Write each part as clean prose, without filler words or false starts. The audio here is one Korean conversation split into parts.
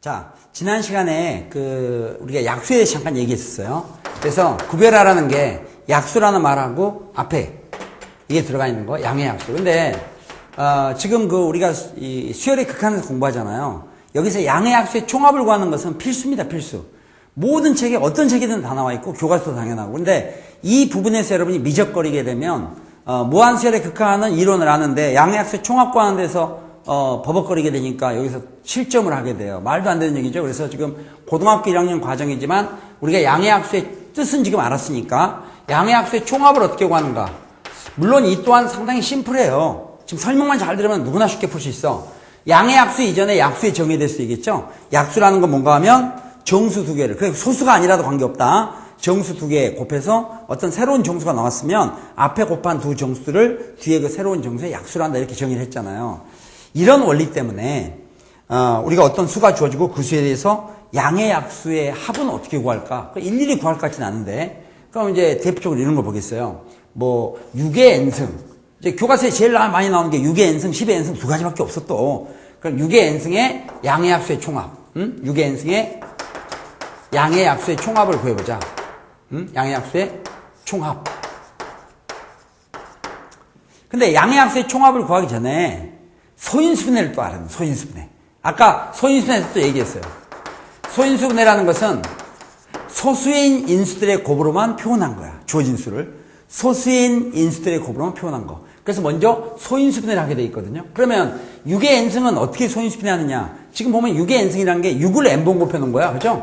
자, 지난 시간에 우리가 약수에 대해서 잠깐 얘기했었어요. 그래서 구별하라는 게 약수라는 말하고 앞에 이게 들어가 있는 거, 양의 약수. 근데, 지금 우리가 이 수열의 극한에서 공부하잖아요. 여기서 양의 약수의 총합을 구하는 것은 필수입니다, 필수. 모든 책에, 어떤 책이든 다 나와 있고, 교과서도 당연하고. 근데 이 부분에서 여러분이 미적거리게 되면, 무한수열의 극한은 이론을 아는데, 양의 약수의 총합 구하는 데서 버벅거리게 되니까 여기서 실점을 하게 돼요. 말도 안 되는 얘기죠. 그래서 지금 고등학교 1학년 과정이지만 우리가 양의 약수의 뜻은 지금 알았으니까 양의 약수의 총합을 어떻게 구하는가. 물론 이 또한 상당히 심플해요. 지금 설명만 잘 들으면 누구나 쉽게 풀 수 있어. 양의 약수 이전에 약수의 정의에 대해서 얘기했죠. 약수라는 건 뭔가 하면 정수 두 개를, 그러니까 소수가 아니라도 관계없다. 정수 두 개 곱해서 어떤 새로운 정수가 나왔으면 앞에 곱한 두 정수를 뒤에 그 새로운 정수에 약수를 한다 이렇게 정의를 했잖아요. 이런 원리 때문에 우리가 어떤 수가 주어지고 그 수에 대해서 양의 약수의 합은 어떻게 구할까? 일일이 구할 것 같지는 않은데, 그럼 이제 대표적으로 이런 거 보겠어요. 뭐 6의 n승, 이제 교과서에 제일 많이 나오는 게 6의 n승, 10의 n승 두 가지밖에 없어 또. 그럼 6의 n승의 양의 약수의 총합, 6의 n승의 양의 약수의 총합을 구해보자. 양의 약수의 총합. 근데 양의 약수의 총합을 구하기 전에 소인수분해를 또 알아요. 소인수분해. 아까 소인수분해에서 또 얘기했어요. 소인수분해라는 것은 소수인 인수들의 곱으로만 표현한 거야. 주어진 수를. 소수인 인수들의 곱으로만 표현한 거. 그래서 먼저 소인수분해를 하게 돼 있거든요. 그러면 6의 n승은 어떻게 소인수분해 하느냐. 지금 보면 6의 n승이라는 게 6을 n번 곱해놓은 거야. 그죠?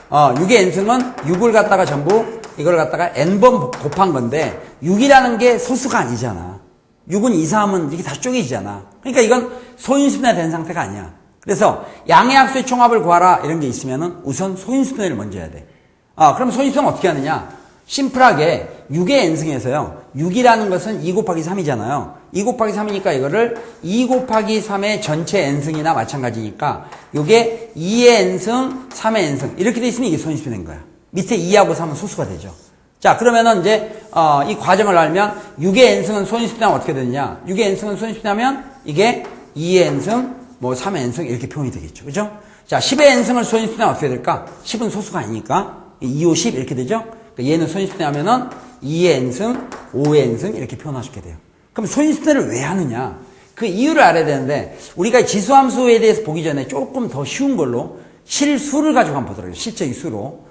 6의 n승은 6을 갖다가 전부 이걸 갖다가 n번 곱한 건데 6이라는 게 소수가 아니잖아. 6은 2, 3은 이게 다 쪼개지잖아. 그러니까 이건 소인수분해가 된 상태가 아니야. 그래서 양의 약수의 총합을 구하라 이런 게 있으면은 우선 소인수분해를 먼저 해야 돼. 그럼 소인수분해는 어떻게 하느냐? 심플하게 6의 n승에서요. 6이라는 것은 2 곱하기 3이잖아요. 2 곱하기 3이니까 이거를 2 곱하기 3의 전체 n승이나 마찬가지니까 이게 2의 n승, 3의 n승 이렇게 돼 있으면 이게 소인수분해인 거야. 밑에 2하고 3은 소수가 되죠. 자, 그러면은 이제, 이 과정을 알면, 6의 n승은 소인수분해하면 어떻게 되느냐? 6의 n승은 소인수분해하면, 이게 2의 n승, 뭐 3의 n승, 이렇게 표현이 되겠죠. 그죠? 자, 10의 n승을 소인수분해하면 어떻게 될까? 10은 소수가 아니니까, 2, 5, 10 이렇게 되죠? 그러니까 얘는 소인수분해하면은, 2의 n승, 5의 n승, 이렇게 표현하시게 돼요. 그럼 소인수분해를 왜 하느냐? 그 이유를 알아야 되는데, 우리가 지수함수에 대해서 보기 전에 조금 더 쉬운 걸로, 실수를 가지고 한번 보도록 해요. 실적인 수로.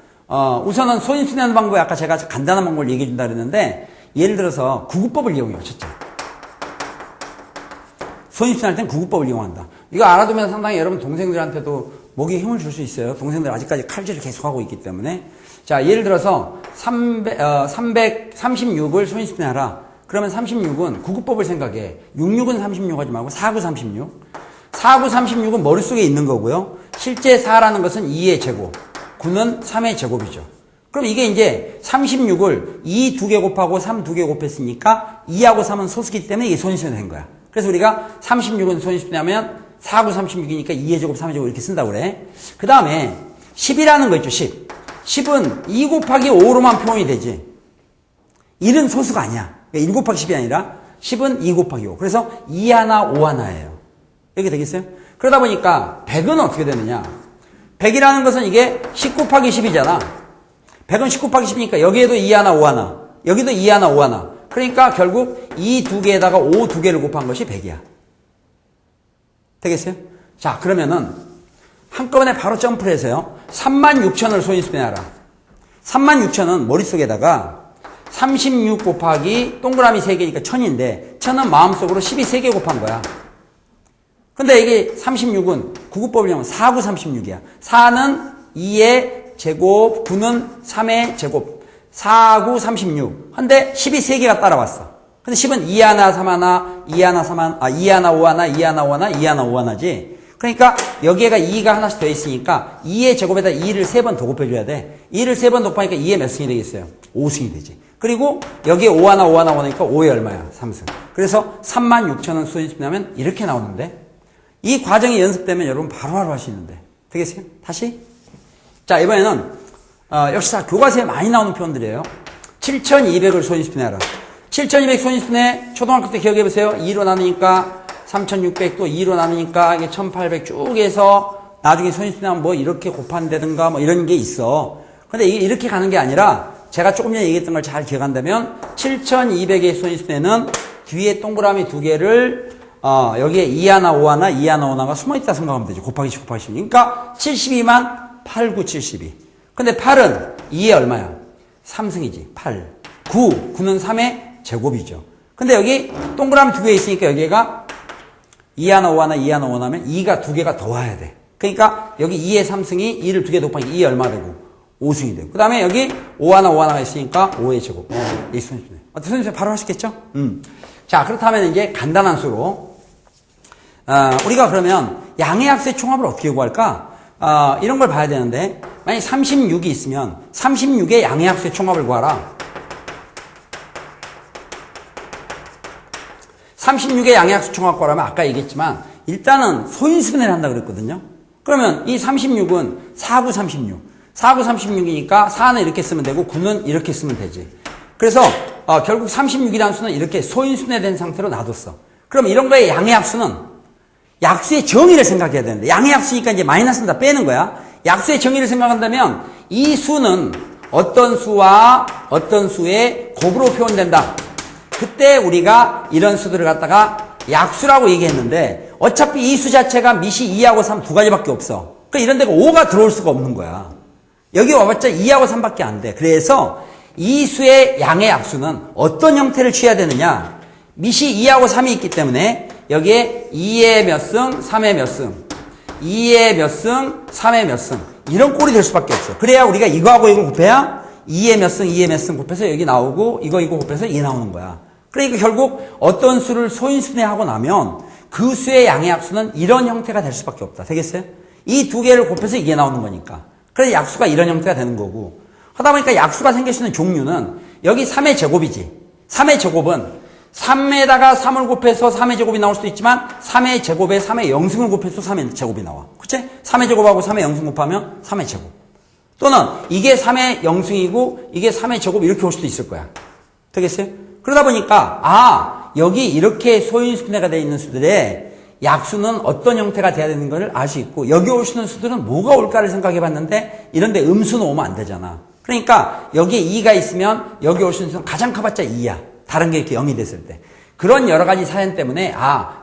우선은 소인수분해하는 방법에 아까 제가 간단한 방법을 얘기해 준다 그랬는데, 예를 들어서 구구법을 이용해요, 첫째. 소인수분해할 땐 구구법을 이용한다. 이거 알아두면 상당히 여러분 동생들한테도 목에 힘을 줄 수 있어요. 동생들 아직까지 칼질을 계속하고 있기 때문에. 자, 예를 들어서 336을 소인수분해하라. 그러면 36은 구구법을 생각해. 66은 36 하지 말고 49, 36. 49, 36은 머릿속에 있는 거고요. 실제 4라는 것은 2의 제곱. 9는 3의 제곱이죠. 그럼 이게 이제 36을 2 2개 곱하고 3 2개 곱했으니까 2하고 3은 소수기 때문에 이게 소인수분해 된 거야. 그래서 우리가 36은 소인수분해하면 4, 9, 36이니까 2의 제곱, 3의 제곱 이렇게 쓴다고 그래. 그 다음에 10이라는 거 있죠, 10. 10은 2 곱하기 5로만 표현이 되지. 1은 소수가 아니야. 그러니까 1 곱하기 10이 아니라 10은 2 곱하기 5. 그래서 2 하나, 5 하나예요. 이렇게 되겠어요? 그러다 보니까 100은 어떻게 되느냐. 100이라는 것은 이게 10 곱하기 10이잖아. 100은 10 곱하기 10이니까 여기에도 2 하나, 5 하나. 여기도 2 하나, 5 하나. 그러니까 결국 이 두 개에다가 5 두 개를 곱한 것이 100이야. 되겠어요? 자, 그러면은 한꺼번에 바로 점프를 해서요. 36,000을 소인수분해하라. 36,000은 머릿속에다가 36 곱하기 동그라미 3개니까 1000인데 1000은 마음속으로 12 3개 곱한 거야. 근데 이게 36은 구구법을 이용하면 4, 9, 36이야. 4는 2의 제곱, 9는 3의 제곱. 4, 9, 36. 근데 10이 3개가 따라왔어. 근데 10은 2 하나, 3 하나, 2 하나, 3 하나, 2 하나, 5 하나, 2 하나, 5 하나, 2 하나, 5 하나지. 그러니까 여기에가 2가 하나씩 더 있으니까 2의 제곱에다 2를 3번 더 곱해줘야 돼. 2를 3번 곱하니까 2의 몇 승이 되겠어요? 5승이 되지. 그리고 여기에 5 하나, 5 하나, 5 하나니까 5의 얼마야? 3승. 그래서 36,000원 소인수분해하면 이렇게 나오는데 이 과정이 연습되면 여러분 바로바로 할 수 있는데. 되겠어요? 다시? 자, 이번에는, 역시 다 교과서에 많이 나오는 표현들이에요. 7,200을 소인수분해하라. 7,200 소인수분해, 초등학교 때 기억해보세요. 2로 나누니까 3,600 또 2로 나누니까 이게 1,800 쭉 해서 나중에 소인수분해 하면 뭐 이렇게 곱한다든가 뭐 이런 게 있어. 근데 이게 이렇게 가는 게 아니라 제가 조금 전에 얘기했던 걸 잘 기억한다면 7200의 소인수분해는 뒤에 동그라미 두 개를 여기에 2 하나 5 하나 2 하나 5 하나가 숨어있다 생각하면 되죠. 곱하기 10 곱하기 10. 그러니까 72만 8, 9, 72. 근데 8은 2에 얼마야? 3승이지. 8. 9는 3의 제곱이죠. 근데 여기 동그라미 두 개 있으니까 여기가 2 하나 5 하나 2 하나 5 하나면 2가 두 개가 더 와야 돼. 그러니까 여기 2의 3승이 2를 두 개 곱하니까 2에 얼마 되고? 5승이 되고. 그 다음에 여기 5 하나 5 하나가 있으니까 5의 제곱. 이 소인수분해. 어때? 소인수분해 바로 하시겠죠? 자, 그렇다면 이제 간단한 수로 우리가 그러면 양의 약수의 총합을 어떻게 구할까? 이런 걸 봐야 되는데 만약 36이 있으면 36의 양의 약수의 총합을 구하라. 36의 양의 약수 총합 구하라면 아까 얘기했지만 일단은 소인수분해를 한다 그랬거든요. 그러면 이 36은 4, 9, 36. 4, 9, 36이니까 4는 이렇게 쓰면 되고 9는 이렇게 쓰면 되지. 그래서 결국 36이라는 수는 이렇게 소인수분해된 상태로 놔뒀어. 그럼 이런 거의 양의 약수는 약수의 정의를 생각해야 되는데 양의 약수니까 이제 마이너스는 다 빼는 거야. 약수의 정의를 생각한다면 이 수는 어떤 수와 어떤 수의 곱으로 표현된다. 그때 우리가 이런 수들을 갖다가 약수라고 얘기했는데 어차피 이 수 자체가 밑이 2하고 3 두 가지밖에 없어. 그러니까 이런 데가 5가 들어올 수가 없는 거야. 여기 와봤자 2하고 3밖에 안 돼. 그래서 이 수의 양의 약수는 어떤 형태를 취해야 되느냐. 밑이 2하고 3이 있기 때문에 여기에 2의 몇 승, 3의 몇 승, 2의 몇 승, 3의 몇 승 이런 꼴이 될 수밖에 없어. 그래야 우리가 이거하고 이거 곱해야 2의 몇 승, 2의 몇 승 곱해서 여기 나오고 이거 곱해서 2 나오는 거야. 그러니까 결국 어떤 수를 소인수분해하고 나면 그 수의 양의 약수는 이런 형태가 될 수밖에 없다. 되겠어요? 이 두 개를 곱해서 이게 나오는 거니까. 그래서 약수가 이런 형태가 되는 거고. 하다 보니까 약수가 생길 수 있는 종류는 여기 3의 제곱이지. 3의 제곱은 3에다가 3을 곱해서 3의 제곱이 나올 수도 있지만 3의 제곱에 3의 영승을 곱해서 3의 제곱이 나와. 그치? 3의 제곱하고 3의 영승 곱하면 3의 제곱. 또는 이게 3의 영승이고 이게 3의 제곱 이렇게 올 수도 있을 거야. 되겠어요? 그러다 보니까 여기 이렇게 소인수분해가 되어 있는 수들의 약수는 어떤 형태가 돼야 되는 걸 알 수 있고 여기 오시는 수들은 뭐가 올까를 생각해 봤는데 이런데 음수는 오면 안 되잖아. 그러니까 여기에 2가 있으면 여기 오시는 수는 가장 커봤자 2야. 다른 게 이렇게 0이 됐을 때. 그런 여러 가지 사연 때문에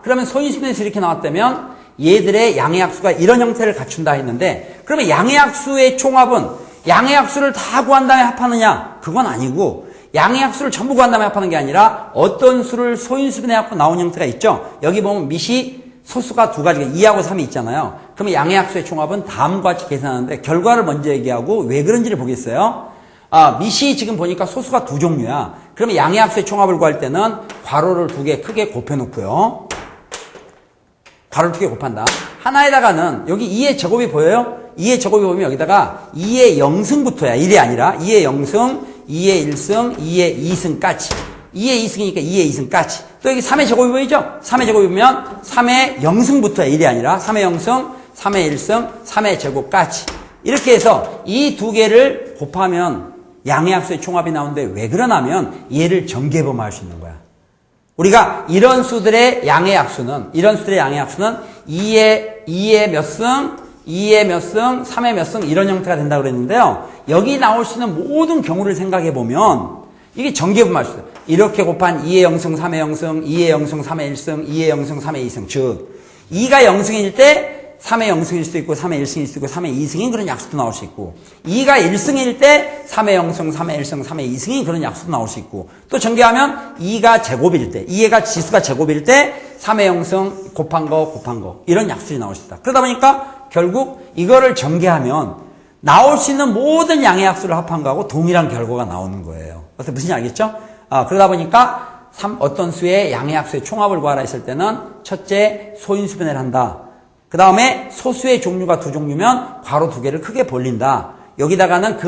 그러면 소인수분해에서 이렇게 나왔다면 얘들의 양의 약수가 이런 형태를 갖춘다 했는데 그러면 양의 약수의 총합은 양의 약수를 다 구한 다음에 합하느냐? 그건 아니고 양의 약수를 전부 구한 다음에 합하는 게 아니라 어떤 수를 소인수분해하고 나온 형태가 있죠. 여기 보면 밑이 소수가 두 가지가 2하고 3이 있잖아요. 그러면 양의 약수의 총합은 다음과 같이 계산하는데 결과를 먼저 얘기하고 왜 그런지를 보겠어요. 밑이 지금 보니까 소수가 두 종류야. 그러면 양의 약수의 총합을 구할 때는 괄호를 두 개 크게 곱해놓고요. 괄호를 두 개 곱한다. 하나에다가는 여기 2의 제곱이 보여요? 2의 제곱이 보면 여기다가 2의 영승부터야. 1이 아니라 2의 영승, 2의 1승, 2의 2승까지. 2의 2승이니까 2의 2승까지. 또 여기 3의 제곱이 보이죠? 3의 제곱이 보면 3의 영승부터야. 1이 아니라 3의 영승, 3의 1승, 3의 제곱까지. 이렇게 해서 이 두 개를 곱하면 양의 약수의 총합이 나오는데 왜 그러냐면 얘를 전개범할 수 있는 거야. 우리가 이런 수들의 양의 약수는 2의 몇 승, 2의 몇 승, 3의 몇 승 이런 형태가 된다고 그랬는데요. 여기 나올 수 있는 모든 경우를 생각해 보면 이게 전개범할 수 있어요. 이렇게 곱한 2의 영승, 3의 영승, 2의 영승, 3의 1승, 2의 영승, 3의 2승. 즉 2가 영승일 때 3의 영승일 수도 있고 3의 1승일 수도 있고 3의 2승인 그런 약수도 나올 수 있고 2가 1승일 때 3의 영승, 3의 1승, 3의 2승인 그런 약수도 나올 수 있고 또 전개하면 2가 제곱일 때 2가 지수가 제곱일 때 3의 영승 곱한 거 이런 약수들이 나올 수 있다. 그러다 보니까 결국 이거를 전개하면 나올 수 있는 모든 양의 약수를 합한 거하고 동일한 결과가 나오는 거예요. 어떻게 무슨 알겠죠? 그러다 보니까 어떤 수의 양의 약수의 총합을 구하라 했을 때는 첫째 소인수분해를 한다. 그 다음에 소수의 종류가 두 종류면 괄호 두 개를 크게 벌린다. 여기다가는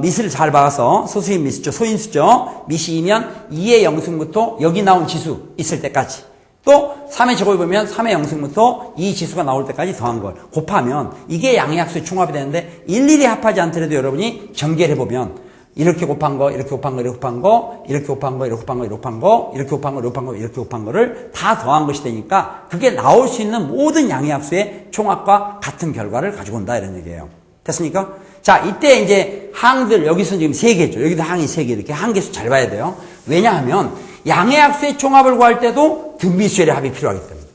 밑을 잘 박아서 소수인 밑이죠. 소인수죠. 밑이 2면 2의 영승부터 여기 나온 지수 있을 때까지. 또 3의 제곱을 보면 3의 영승부터 이 지수가 나올 때까지 더한 걸 곱하면 이게 양의 약수의 총합이 되는데 일일이 합하지 않더라도 여러분이 전개를 해보면 이렇게 곱한 거, 이렇게 곱한 거, 이렇게 곱한 거, 이렇게 곱한 거, 이렇게 곱한 거, 이렇게 곱한 거, 이렇게 곱한 거, 이렇게 곱한 거, 이렇게 곱한 거를 다 더한 것이 되니까 그게 나올 수 있는 모든 양의 합수의 총합과 같은 결과를 가지고 온다 이런 얘기예요. 됐습니까? 자, 이때 이제 항들 여기서 지금 3개죠. 여기도 항이 3개 이렇게 항계수 잘 봐야 돼요. 왜냐하면 양의 합수의 총합을 구할 때도 등비수열의 합이 필요하기 때문에.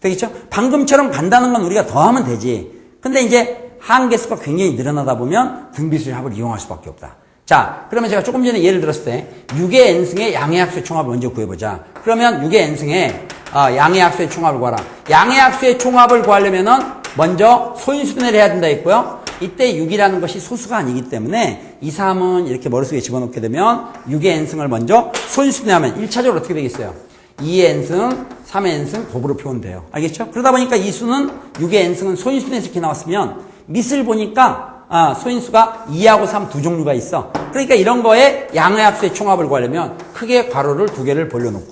되겠죠? 방금처럼 간다는 건 우리가 더하면 되지. 근데 이제 항계수가 굉장히 늘어나다 보면 등비수열 합을 이용할 수밖에 없다. 자, 그러면 제가 조금 전에 예를 들었을 때 6의 n승의 양의 합수의 총합을 먼저 구해보자. 그러면 6의 n승의 양의 합수의 총합을 구하라. 양의 합수의 총합을 구하려면은 먼저 소인수분해를 해야 된다 했고요. 이때 6이라는 것이 소수가 아니기 때문에 2, 3은 이렇게 머릿속에 집어넣게 되면 6의 n승을 먼저 소인수분해하면 1차적으로 어떻게 되겠어요? 2의 n승, 3의 n승 곱으로 표현돼요. 알겠죠? 그러다 보니까 이 수는 6의 n승은 소인수분해에서 이렇게 나왔으면 밑을 보니까 소인수가 2하고 3 두 종류가 있어. 그러니까 이런 거에 양의 합수의 총합을 구하려면 크게 괄호를 2개를 벌려놓고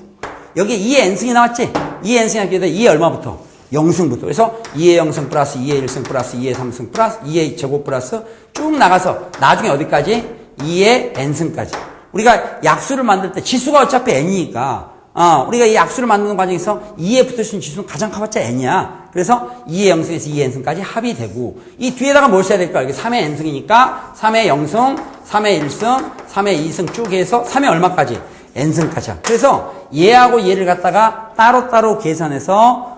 여기 2의 n승이 나왔지? 2의 n승이 나왔기 때문에 2의 얼마부터? 0승부터. 그래서 2의 0승 플러스 2의 1승 플러스 2의 3승 플러스 2의 제곱 플러스 쭉 나가서 나중에 어디까지? 2의 n승까지. 우리가 약수를 만들 때 지수가 어차피 n이니까 우리가 이 약수를 만드는 과정에서 2에 붙을 수 있는 지수는 가장 커봤자 n이야. 그래서 2의 0승에서 2의 n승까지 합이 되고 이 뒤에다가 뭘 써야 될까? 여기 3의 n승이니까 3의 0승, 3의 1승, 3의 2승 쭉 해서 3의 얼마까지? n승까지야. 그래서 얘하고 얘를 갖다가 따로따로 계산해서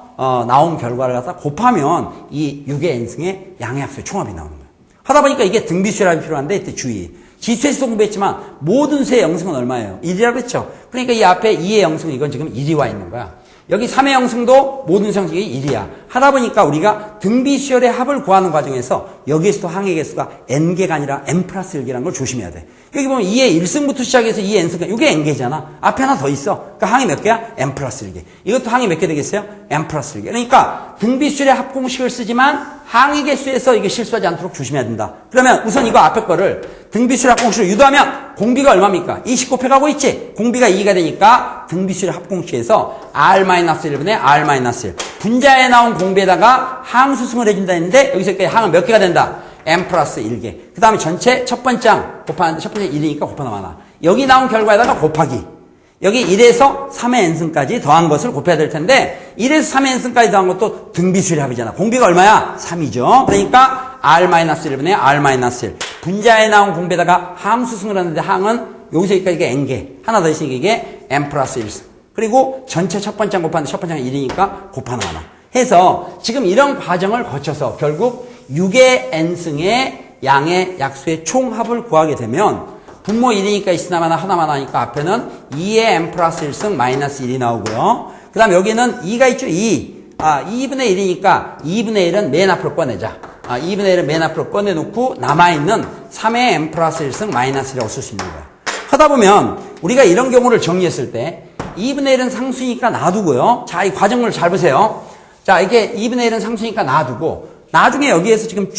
나온 결과를 갖다 곱하면 이 6의 n승의 양의 합수의 총합이 나오는 거야. 하다 보니까 이게 등비수열합이 필요한데 이때 주의. 지수에서도 공부했지만 모든 수의 영승은 얼마예요? 1이라고 했죠. 그러니까 이 앞에 2의 영승 이건 지금 1이 와 있는 거야. 여기 3의 영승도 모든 수형식이 1이야. 하다 보니까 우리가 등비수열의 합을 구하는 과정에서 여기에서도 항의 개수가 n개가 아니라 n 플러스 1개라는 걸 조심해야 돼. 여기 보면 2의 1승부터 시작해서 2의 n승까지 이게 n개잖아. 앞에 하나 더 있어. 그러니까 항이 몇 개야? n 플러스 1개. 이것도 항이 몇 개 되겠어요? n 플러스 1개. 그러니까 등비수열의 합공식을 쓰지만 항의 개수에서 이게 실수하지 않도록 조심해야 된다. 그러면 우선 이거 앞에 거를 등비수열 합공식으로 유도하면 공비가 얼마입니까? 20 곱해가고 있지? 공비가 2가 되니까 등비수열 합공식에서 R-1분의 R-1 분자에 나온 공비에다가 항수승을 해준다 했는데 여기서 항은 몇 개가 된다? n 플러스 1개. 그 다음에 전체 첫 번째 항 곱하는데 첫 번째 1이니까 곱하면 하나. 여기 나온 결과에다가 곱하기. 여기 1에서 3의 n승까지 더한 것을 곱해야 될 텐데 1에서 3의 n승까지 더한 것도 등비수열의 합이잖아. 공비가 얼마야? 3이죠. 그러니까 R-1분의 R-1 분자에 나온 공비에다가 항수승을 하는데 항은 여기서 여기까지 이게 n개. 하나 더 있으니까 이게 n 플러스 1승. 그리고 전체 첫 번째 항 곱하는데 첫 번째 항이 1이니까 곱하는 하나. 해서 지금 이런 과정을 거쳐서 결국 6의 n승의 양의 약수의 총합을 구하게 되면 분모 1이니까 있으나마나 하나만 하니까 앞에는 2의 n 플러스 1승 마이너스 1이 나오고요. 그 다음 여기는 2가 있죠. 2분의 1이니까 2분의 1은 맨 앞으로 꺼내자. 2분의 1은 맨 앞으로 꺼내놓고 남아있는 3의 n 플러스 1승 마이너스 1이라고 쓸 수 있는 거야. 하다 보면 우리가 이런 경우를 정리했을 때 2분의 1은 상수니까 놔두고요. 자, 이 과정을 잘 보세요. 자, 이게 2분의 1은 상수니까 놔두고 나중에 여기에서 지금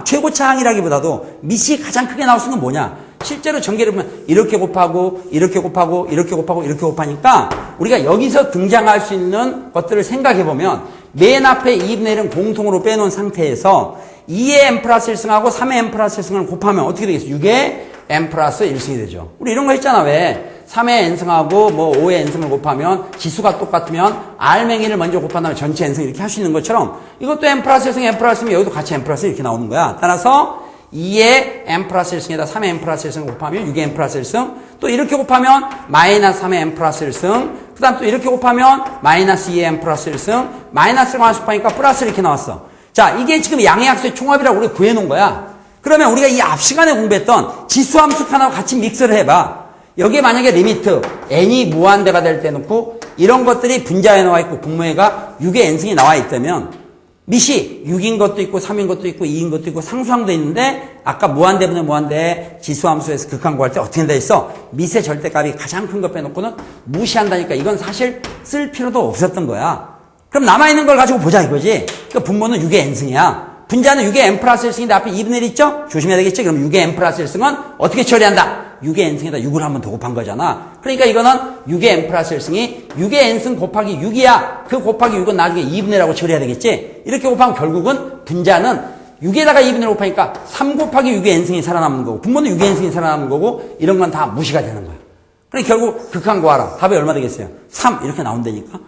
최고차항이라기보다도 밑이 가장 크게 나올 수 있는 건 뭐냐? 실제로 전개를 보면 이렇게 곱하고 이렇게 곱하고 이렇게 곱하고 이렇게 곱하니까 우리가 여기서 등장할 수 있는 것들을 생각해 보면 맨 앞에 2분의 1은 공통으로 빼놓은 상태에서 2의 n 플러스 1승하고 3의 n 플러스 1승을 곱하면 어떻게 되겠어요? 6의 n 플러스 1승이 되죠. 우리 이런 거 했잖아. 왜? 3의 n승하고 뭐 5의 n승을 곱하면 지수가 똑같으면 R맹이를 먼저 곱한 다음에 전체 n승 이렇게 할 수 있는 것처럼 이것도 n 플러스 1승, n 플러스 1승이 여기도 같이 n 플러스 1 이렇게 나오는 거야. 따라서 2의 n 플러스 1승에다 3의 n 플러스 1승을 곱하면 6의 n 플러스 1승, 또 이렇게 곱하면 마이너스 3의 n 플러스 1승, 그 다음 또 이렇게 곱하면 마이너스 2의 n 플러스 1승, 마이너스를 관습하니까 플러스 이렇게 나왔어. 자, 이게 지금 양의 약수의 총합이라고 우리가 구해놓은 거야. 그러면 우리가 이 앞 시간에 공부했던 지수함수 하나와 같이 믹스를 해봐. 여기에 만약에 리미트 n이 무한대가 될 때 놓고 이런 것들이 분자에 나와 있고 분모에가 6의 n승이 나와 있다면 밑이 6인 것도 있고 3인 것도 있고 2인 것도 있고 상수항도 있는데 아까 무한대분의 무한대 지수함수에서 극한 구할 때 어떻게 된다 했어? 밑의 절대값이 가장 큰 거 빼놓고는 무시한다니까 이건 사실 쓸 필요도 없었던 거야. 그럼 남아있는 걸 가지고 보자 이거지. 그러니까 분모는 6의 n승이야. 분자는 6의 n 플러스 1승인데 앞에 2분의 1 있죠? 조심해야 되겠지? 그럼 6의 n 플러스 1승은 어떻게 처리한다? 6의 n승에다 6을 한 번 더 곱한 거잖아. 그러니까 이거는 6의 n 플러스 1승이 6의 n승 곱하기 6이야. 그 곱하기 6은 나중에 2분의 1라고 처리해야 되겠지? 이렇게 곱하면 결국은 분자는 6에다가 2분의 1 곱하니까 3 곱하기 6의 n승이 살아남는 거고 분모는 6의 n승이 살아남는 거고 이런 건 다 무시가 되는 거야. 그러니까 결국 극한 구하라. 답이 얼마 되겠어요? 3 이렇게 나온다니까.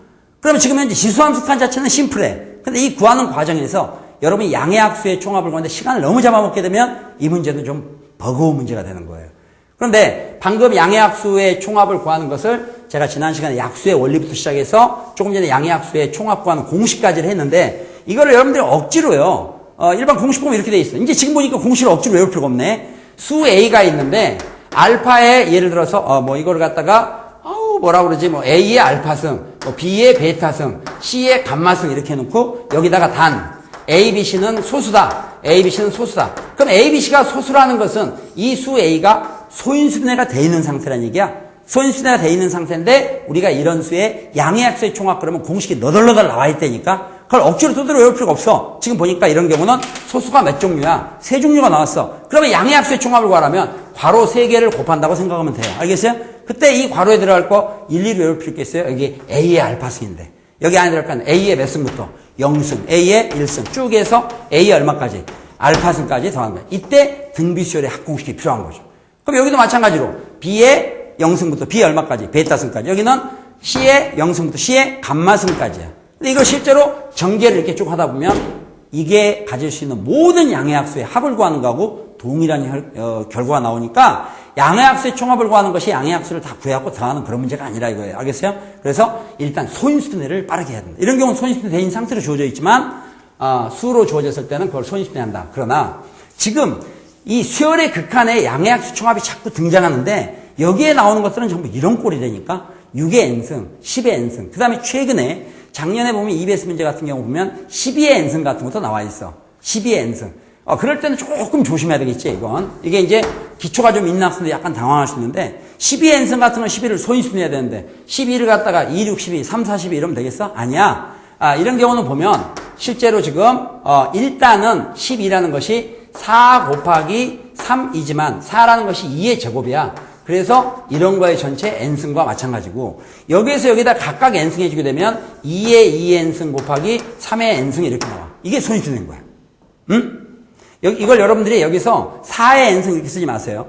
그러면 지금 현재 지수함수 칸 자체는 심플해. 근데 이 구하는 과정에서 여러분이 양의학수의 총합을 구하는데 시간을 너무 잡아먹게 되면 이 문제는 좀 버거운 문제가 되는 거예요. 그런데 방금 양의학수의 총합을 구하는 것을 제가 지난 시간에 약수의 원리부터 시작해서 조금 전에 양의학수의 총합 구하는 공식까지를 했는데 이거를 여러분들이 억지로요. 일반 공식 보면 이렇게 돼 있어. 이제 지금 보니까 공식을 억지로 외울 필요가 없네. 수 A가 있는데 알파에 예를 들어서 이거를 갖다가 뭐라 그러지? A의 알파승, B의 베타승, C의 감마승 이렇게 해놓고 여기다가 단 A, B, C는 소수다. A, B, C는 소수다. 그럼 A, B, C가 소수라는 것은 이 수 A가 소인수분해가 돼 있는 상태라는 얘기야. 소인수분해가 돼 있는 상태인데 우리가 이런 수의 양의학수의 총합 그러면 공식이 너덜너덜 나와 있다니까. 그걸 억지로 두드려 외울 필요가 없어. 지금 보니까 이런 경우는 소수가 몇 종류야? 3종류가 나왔어. 그러면 양의학수의 총합을 구하려면 괄호 3개를 곱한다고 생각하면 돼요. 알겠어요? 그때 이 괄호에 들어갈 거 일일이 외울 필요 있겠어요? 여기 A의 알파승인데 여기 안에 들어갈 건 A의 몇 승부터? 0승, A의 1승 쭉 해서 A의 얼마까지? 알파승까지 더하는 거야. 이때 등비수열의 합공식이 필요한 거죠. 그럼 여기도 마찬가지로 B의 0승부터 B 얼마까지? 베타승까지. 여기는 C의 0승부터 C의 감마승까지야. 근데 이거 실제로 전개를 이렇게 쭉 하다 보면 이게 가질 수 있는 모든 양의학수의 합을 구하는 거하고 동일한 결과가 나오니까 양의학수의 총합을 구하는 것이 양의학수를 다 구해갖고 더하는 그런 문제가 아니라 이거예요. 알겠어요? 그래서 일단 소인수분해를 빠르게 해야 된다. 이런 경우는 소인수분해 된 상태로 주어져 있지만 수로 주어졌을 때는 그걸 소인수분해한다. 그러나 지금 이 수열의 극한에 양의학수 총합이 자꾸 등장하는데 여기에 나오는 것들은 전부 이런 꼴이 되니까 6의 n승, 10의 n승 그 다음에 최근에 작년에 보면 EBS 문제 같은 경우 보면 12의 n승 같은 것도 나와 있어. 12의 n승. 그럴 때는 조금 조심해야 되겠지, 이건. 이게 이제 기초가 좀 있는 학생들 약간 당황할 수 있는데 12의 n승 같은 건 12를 소인수분해야 되는데 12를 갖다가 2, 6, 12, 3, 4, 12 이러면 되겠어? 아니야. 이런 경우는 보면 실제로 지금 일단은 12라는 것이 4 곱하기 3이지만 4라는 것이 2의 제곱이야. 그래서 이런 거의 전체 n승과 마찬가지고 여기에서 여기다 각각 n승 해주게 되면 2의 2n승 곱하기 3의 n승이 이렇게 나와. 이게 소인수분해인 거야. 응? 이걸 여러분들이 여기서 4의 n승 이렇게 쓰지 마세요.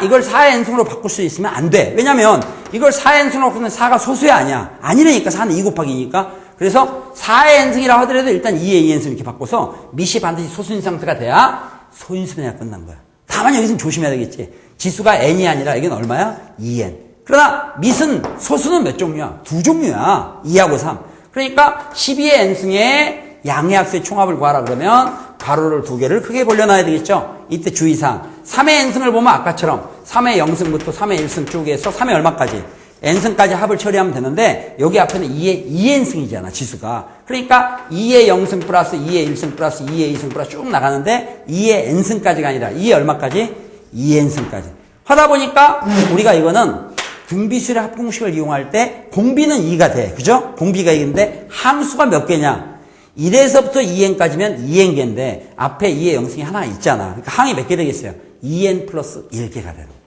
이걸 4의 n승으로 바꿀 수 있으면 안 돼. 왜냐면 이걸 4의 n승으로 바꾸면 4가 소수야 아니야. 아니라니까 4는 2 곱하기니까. 그래서 4의 n승이라고 하더라도 일단 2의 2n승 이렇게 바꿔서 밑이 반드시 소수인 상태가 돼야 소인수분해가 끝난 거야. 다만 여기서는 조심해야 되겠지. 지수가 n이 아니라 여기는 얼마야? 2n. 그러나 밑은 소수는 몇 종류야? 2종류야. 2하고 3. 그러니까 12의 n승의 양의학수의 총합을 구하라 그러면 괄호를 2개를 크게 벌려놔야 되겠죠. 이때 주의사항 3의 n승을 보면 아까처럼 3의 0승부터 3의 1승 쭉 해서 3의 얼마까지 n승까지 합을 처리하면 되는데 여기 앞에는 2의 2n승이잖아 지수가. 그러니까 2의 0승 플러스 2의 1승 플러스 2의 2승 플러스 쭉 나가는데 2의 n승까지가 아니라 2의 얼마까지? 2n승까지 하다 보니까 우리가 이거는 등비수열의 합공식을 이용할 때 공비는 2가 돼. 그죠? 공비가 2인데 함수가 몇 개냐? 1에서부터 2n까지면 2n개인데 앞에 2의 0승이 하나 있잖아. 그러니까 항이 몇 개 되겠어요? 2n 플러스 1개가 되는 거예요.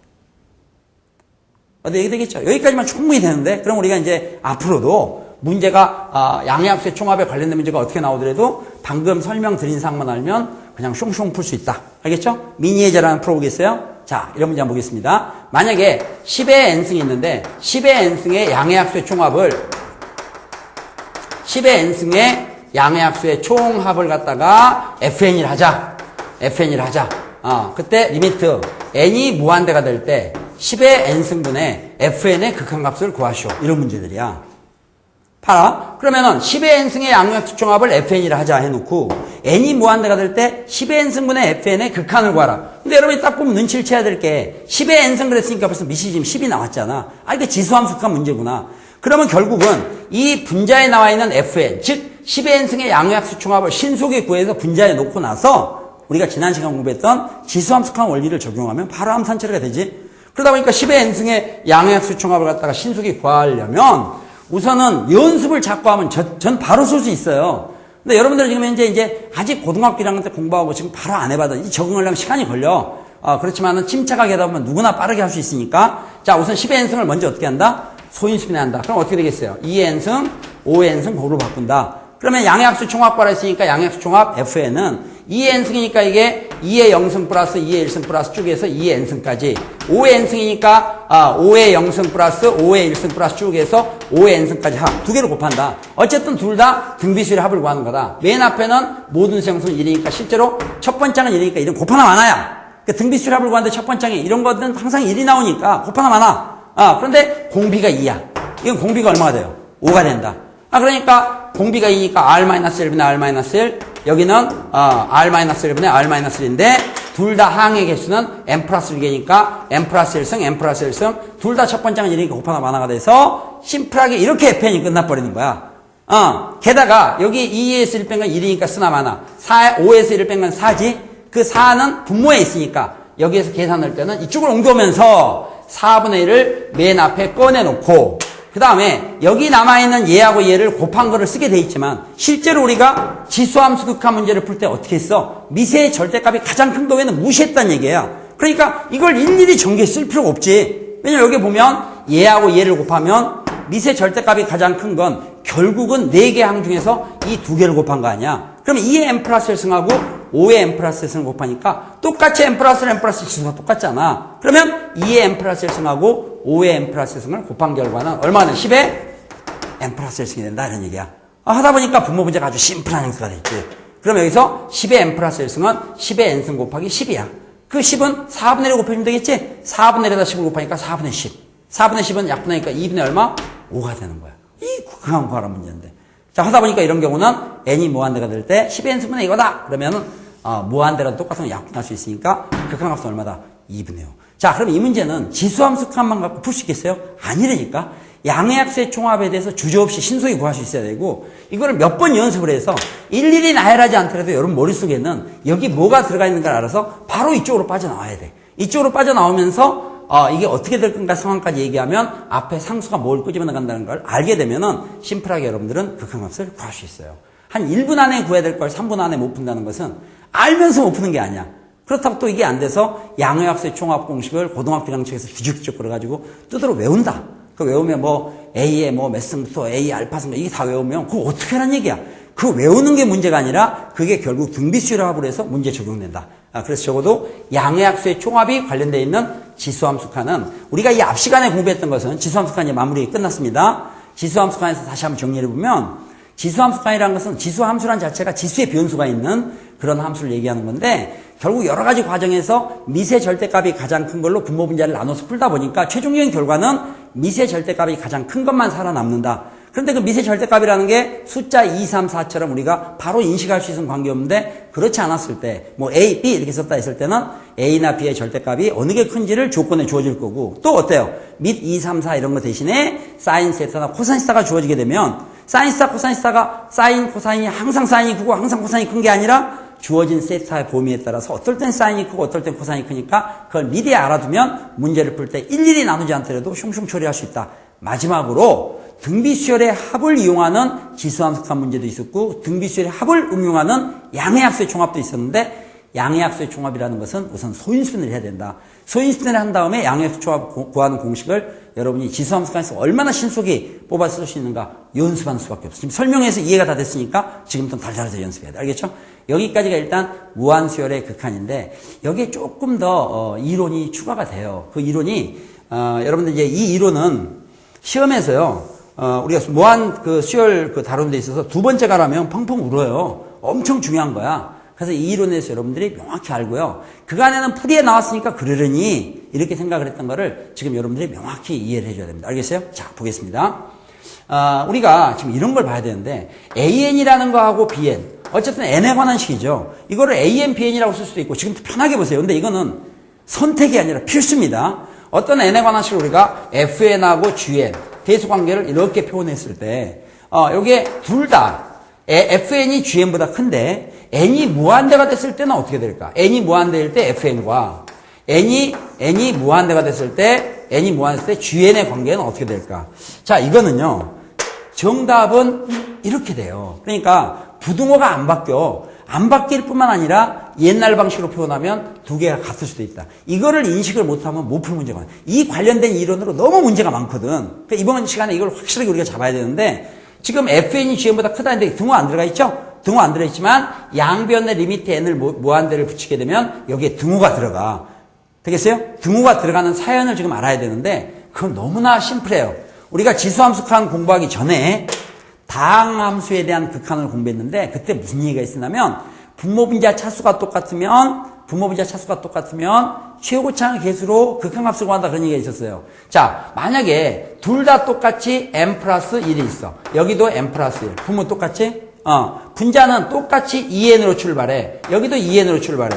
어디 얘기 되겠죠? 여기까지만 충분히 되는데 그럼 우리가 이제 앞으로도 문제가 양의학수의 총합에 관련된 문제가 어떻게 나오더라도 방금 설명드린 사항만 알면 그냥 숑숑 풀 수 있다. 알겠죠? 미니에이저를 한번 풀어보겠어요? 자, 이런 문제 한번 보겠습니다. 만약에 10의 n승이 있는데 10의 n승의 양의학수의 총합을 10의 n승의 양의학수의 총합을 갖다가 FN이라 하자. FN이라 하자. 그때 리미트 n이 무한대가 될 때 10의 n승분의 FN의 극한값을 구하시오. 이런 문제들이야. 봐라. 그러면은 10의 n승의 양의학수 총합을 FN이라 하자 해놓고 n이 무한대가 될 때 10의 n승분의 FN의 극한을 구하라. 근데 여러분이 딱 보면 눈치를 채야 될 게 10의 n승 그랬으니까 벌써 밑이 지금 10이 나왔잖아. 이게 지수함수값 문제구나. 그러면 결국은 이 분자에 나와 있는 FN, 즉 10의 n승의 양의학수 총합을 신속히 구해서 분자에 놓고 나서 우리가 지난 시간 공부했던 지수함수값 원리를 적용하면 바로 함수 처리가 되지. 그러다 보니까 10의 n승의 양의학수 총합을 갖다가 신속히 구하려면 우선은 연습을 자꾸 하면 전 바로 쓸 수 있어요. 근데 여러분들 지금 이제 아직 고등학교 1학년 때 공부하고 지금 바로 안 해봐도 이 적응하려면 시간이 걸려. 그렇지만은 침착하게 하다 보면 누구나 빠르게 할 수 있으니까. 자, 우선 10의 n승을 먼저 어떻게 한다? 소인수분해 한다. 그럼 어떻게 되겠어요? 2의 n승, 5의 n승 고루 바꾼다. 그러면 양의학수 총합 구하라 했으니까 양의학수 총합 FN은 2의 n승이니까 이게 2의 0승 플러스 2의 1승 플러스 쭉 해서 2의 n승까지. 5의 n승이니까 5의 0승 플러스 5의 1승 플러스 쭉 해서 5의 n승까지 합. 두 개를 곱한다. 어쨌든 둘 다 등비수열의 합을 구하는 거다. 맨 앞에는 모든 수형수는 1이니까 실제로 첫 번째는 1이니까 이런 곱하나 마나야. 그러니까 등비수열의 합을 구하는데 첫 번째는 이런 것들은 항상 1이 나오니까 곱하나 마나. 그런데 공비가 2야. 이건 공비가 얼마가 돼요? 5가 된다. 그러니까 공비가 2니까 R-1분의 R-1. 여기는 R-1분의 R-1인데 둘 다 항의 개수는 n 플러스 1개니까 n 플러스 1승, n 플러스 1승. 둘 다 첫 번째는 1이니까 곱하나 마나가 돼서 심플하게 이렇게 FN이 끝나버리는 거야. 게다가 여기 2에서 1 뺀 건 1이니까 쓰나 마나. 5에서 1 뺀 건 4지. 그 4는 분모에 있으니까 여기에서 계산할 때는 이쪽으로 옮겨오면서 4분의 1을 맨 앞에 꺼내놓고 그 다음에 여기 남아있는 얘하고 얘를 곱한 거를 쓰게 돼 있지만 실제로 우리가 지수함수 극한 문제를 풀 때 어떻게 했어? 미세의 절대값이 가장 큰 경우에는 무시했다는 얘기야. 그러니까 이걸 일일이 전개에 쓸 필요가 없지. 왜냐면 여기 보면 얘하고 얘를 곱하면 미세 절대값이 가장 큰 건 결국은 4개 항 중에서 이 2개를 곱한 거 아니야. 그럼 2의 n 플러스 1승하고 5의 n 플러스 1승을 곱하니까 똑같이 n 플러스 1, n 플러스 지수가 똑같잖아. 그러면 2의 n 플러스 1승하고 5의 n 플러스 1승을 곱한 결과는 얼마나 10의 n 플러스 1승이 된다 이런 얘기야. 하다 보니까 분모 문제가 아주 심플한 형태가 됐지. 그럼 여기서 10의 n 플러스 1승은 10의 n승 곱하기 10이야. 그 10은 4분의 1을 곱해주면 되겠지? 4분의 1에다 10을 곱하니까 4분의 10. 4분의 10은 약분하니까 2분의 얼마? 5가 되는 거야. 이 극한 구하라는 문제인데. 자, 하다 보니까 이런 경우는 n이 무한대가 될 때 10의 n승분의 이거다. 그러면은 무한대랑 똑같은 걸 약분할 수 있으니까 극한값은 얼마다? 2분의 5. 자, 그럼 이 문제는 지수함수 칸만 갖고 풀 수 있겠어요? 아니라니까. 양의학수의 총합에 대해서 주저없이 신속히 구할 수 있어야 되고 이거를 몇 번 연습을 해서 일일이 나열하지 않더라도 여러분 머릿속에는 여기 뭐가 들어가 있는 걸 알아서 바로 이쪽으로 빠져나와야 돼. 이쪽으로 빠져나오면서 이게 어떻게 될 건가 상황까지 얘기하면 앞에 상수가 뭘 끄집어 나간다는 걸 알게 되면은 심플하게 여러분들은 극한값을 구할 수 있어요. 한 1분 안에 구해야 될 걸 3분 안에 못 푼다는 것은 알면서 못 푸는 게 아니야. 그렇다고 또 이게 안 돼서 양의학수의 총합 공식을 고등학교 양측에서 뒤죽뒤죽 걸어가지고 뜯어로 외운다. 그 외우면 뭐 A의 뭐 몇 승부터 A 알파승부 이게 다 외우면 그거 어떻게 하라는 얘기야. 그 외우는 게 문제가 아니라 그게 결국 등비수열의 합으로 해서 문제 적용된다. 그래서 적어도 양의학수의 총합이 관련되어 있는 지수함수 칸은 우리가 이 앞 시간에 공부했던 것은 지수함수 칸이 마무리 끝났습니다. 지수함수 칸에서 다시 한번 정리해 보면 지수함수 칸이라는 것은 지수함수란 자체가 지수의 변수가 있는 그런 함수를 얘기하는 건데 결국 여러 가지 과정에서 미세 절대값이 가장 큰 걸로 분모 분자를 나눠서 풀다 보니까 최종적인 결과는 미세 절대값이 가장 큰 것만 살아남는다. 그런데 그 미세 절대값이라는 게 숫자 2, 3, 4처럼 우리가 바로 인식할 수 있는 관계없는데 그렇지 않았을 때 뭐 A, B 이렇게 썼다 했을 때는 A나 B의 절대값이 어느 게 큰지를 조건에 주어질 거고 또 어때요? 및 2, 3, 4 이런 거 대신에 사인 세타나 코사인 세타가 주어지게 되면 사인 세타, 코사인 세타가 사인, 코사인이 항상 사인이 크고 항상 코사인이 큰 게 아니라 주어진 세타의 범위에 따라서 어떨 땐 사인이 크고 어떨 땐 코사인이 크니까 그걸 미리 알아두면 문제를 풀 때 일일이 나누지 않더라도 슝슝 처리할 수 있다. 마지막으로 등비수열의 합을 이용하는 지수함수칸 문제도 있었고 등비수열의 합을 응용하는 양의학수의 총합도 있었는데 양의학수의 총합이라는 것은 우선 소인수분해를 해야 된다. 소인수분해를 한 다음에 양의학수 총합 구하는 공식을 여러분이 지수함수칸에서 얼마나 신속히 뽑아 쓸 수 있는가 연습하는 수밖에 없어요. 지금 설명해서 이해가 다 됐으니까 지금부터 달달하게 연습해야 돼. 알겠죠? 여기까지가 일단 무한수열의 극한인데 여기에 조금 더 이론이 추가가 돼요. 그 이론이 여러분들 이제 이 이론은 시험에서요. 우리가 무한 그 수열 그 다루는 데 있어서 두 번째 가라면 펑펑 울어요. 엄청 중요한 거야. 그래서 이 이론에서 여러분들이 명확히 알고요. 그간에는 풀이에 나왔으니까 그러려니 이렇게 생각을 했던 거를 지금 여러분들이 명확히 이해를 해줘야 됩니다. 알겠어요? 자, 보겠습니다. 우리가 지금 이런 걸 봐야 되는데 AN이라는 거하고 BN 어쨌든 N에 관한 식이죠. 이거를 AN, BN이라고 쓸 수도 있고 지금 편하게 보세요. 근데 이거는 선택이 아니라 필수입니다. 어떤 N에 관한 식을 우리가 FN하고 GN 대수관계를 이렇게 표현했을 때 여기에 둘 다 FN이 GN보다 큰데 N이 무한대가 됐을 때는 어떻게 될까? N이 무한대일 때 FN과 N이 무한대가 됐을 때 N이 무한대일 때 GN의 관계는 어떻게 될까? 자, 이거는요. 정답은 이렇게 돼요. 그러니까 부등호가 안 바뀌어. 안 바뀔 뿐만 아니라 옛날 방식으로 표현하면 두 개가 같을 수도 있다. 이거를 인식을 못하면 못 풀 문제가 많아요. 이 관련된 이론으로 너무 문제가 많거든. 그러니까 이번 시간에 이걸 확실하게 우리가 잡아야 되는데 지금 FN이 GN보다 크다는데 등호 안 들어가 있죠? 등호 안 들어있지만 양변의 리미트 n을 무한대를 붙이게 되면 여기에 등호가 들어가. 되겠어요? 등호가 들어가는 사연을 지금 알아야 되는데 그건 너무나 심플해요. 우리가 지수함수 칸 공부하기 전에 다항함수에 대한 극한을 공부했는데 그때 무슨 얘기가 있었냐면 분모분자 차수가 똑같으면 최고차항 개수로 극한값을 구한다 그런 얘기가 있었어요. 자, 만약에 둘 다 똑같이 n 플러스 1이 있어. 여기도 n 플러스 1. 분모 똑같이? 분자는 똑같이 2n으로 출발해. 여기도 2n으로 출발해.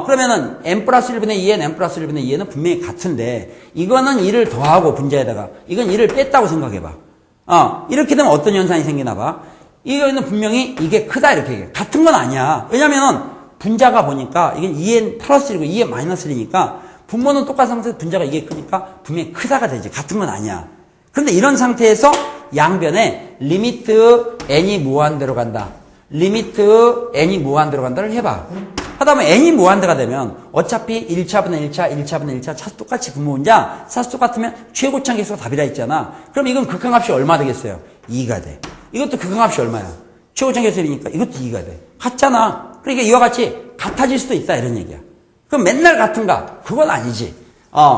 그러면은 n 플러스 1분의 2n, n 플러스 1분의 2n은 분명히 같은데 이거는 1을 더하고 분자에다가 이건 1을 뺐다고 생각해봐. 이렇게 되면 어떤 현상이 생기나 봐. 이거는 분명히 이게 크다 이렇게 얘기해. 같은 건 아니야. 왜냐면은 분자가 보니까 이건 2n 플러스 1이고 2n 마이너스 1이니까 분모는 똑같은 상태에서 분자가 이게 크니까 분명히 크다가 되지. 같은 건 아니야. 그런데 이런 상태에서 양변에 리미트 n이 무한대로 간다. 리미트 n이 무한대로 간다를 해봐. 하다 보면 n이 무한대가 되면 어차피 1차분의 1차분의 1차 차수 똑같이 분모분자 차수 똑같으면 최고차항 개수가 답이라 했잖아. 그럼 이건 극한값이 얼마 되겠어요? 2가 돼. 이것도 극한값이 얼마야? 최고차항 개수 1이니까 이것도 2가 돼. 같잖아. 그러니까 이와 같이 같아질 수도 있다 이런 얘기야. 그럼 맨날 같은가? 그건 아니지.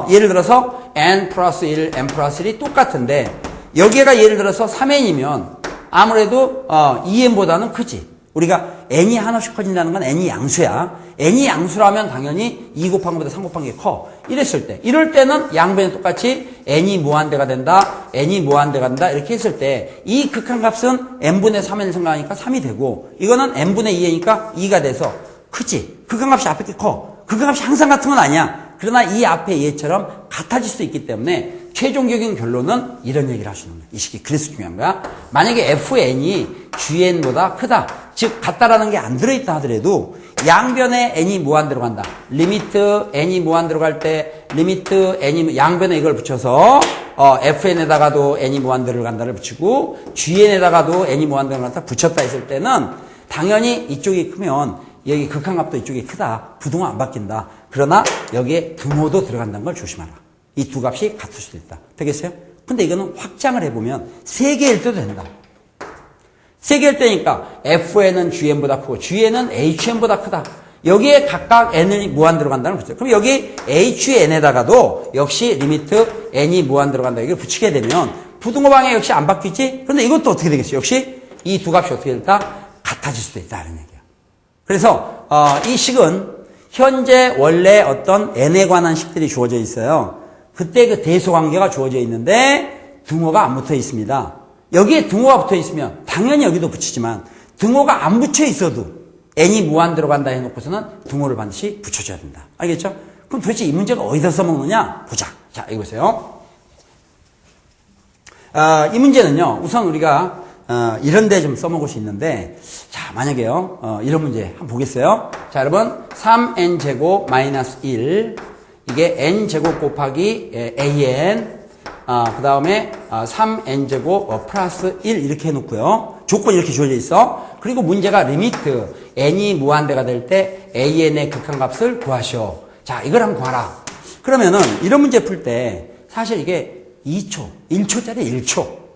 예를 들어서 n 플러스 1, n 플러스 1이 똑같은데 여기가 예를 들어서 3n이면 아무래도 2n보다는 크지. 우리가 n이 하나씩 커진다는 건 n이 양수야. n이 양수라면 당연히 2 곱한 것보다 3 곱한 게 커. 이럴 때는 양변이 똑같이 n이 무한대가 된다, n이 무한대가 된다 이렇게 했을 때 이 극한값은 n분의 3n을 생각하니까 3이 되고 이거는 n분의 2니까 2가 돼서 크지. 극한값이 앞에 게 커. 극한값이 항상 같은 건 아니야. 그러나 이 앞에 얘처럼 같아질 수도 있기 때문에 최종적인 결론은 이런 얘기를 하시는 거야. 이 식이 그래서 중요한 거야. 만약에 fn이 gn보다 크다. 즉 같다라는 게 안 들어있다 하더라도 양변에 n이 무한대로 간다. 리미트 n이 무한대로 갈 때 리미트 n이 양변에 이걸 붙여서 fn에다가도 n이 무한대로 간다를 붙이고 gn에다가도 n이 무한대로 간다 붙였다 했을 때는 당연히 이쪽이 크면 여기 극한값도 이쪽이 크다. 부등호 안 바뀐다. 그러나 여기에 등호도 들어간다는 걸 조심하라. 이 두 값이 같을 수도 있다. 되겠어요? 근데 이거는 확장을 해보면 3개일 때도 된다. 3개일 때니까 fn은 gn보다 크고 gn은 hn보다 크다. 여기에 각각 n을 무한대로 간다는 거죠. 그럼 여기 hn에다가도 역시 리미트 n이 무한대로 간다. 이걸 붙이게 되면 부등호 방향 역시 안 바뀌지? 그런데 이것도 어떻게 되겠어요? 역시 이 두 값이 어떻게 될까? 같아질 수도 있다. 이런 얘기예요. 그래서 이 식은 현재 원래 어떤 n에 관한 식들이 주어져 있어요. 그때 그 대소관계가 주어져 있는데 등호가 안 붙어 있습니다. 여기에 등호가 붙어 있으면 당연히 여기도 붙이지만 등호가 안 붙여 있어도 n이 무한대로 간다 해놓고서는 등호를 반드시 붙여줘야 된다. 알겠죠? 그럼 도대체 이 문제가 어디다 써먹느냐? 보자. 자, 여기 보세요. 이 문제는요. 우선 우리가 이런 데 좀 써먹을 수 있는데 자, 만약에요. 이런 문제 한번 보겠어요. 자, 여러분 3n제곱 마이너스 1 이게 n제곱 곱하기 an 그 다음에 3n제곱 플러스 1 이렇게 해놓고요. 조건이 이렇게 주어져 있어. 그리고 문제가 리미트 n이 무한대가 될 때 an의 극한값을 구하시오. 자, 이걸 한번 구하라. 그러면은 이런 문제 풀 때 사실 이게 2초, 1초짜리 1초.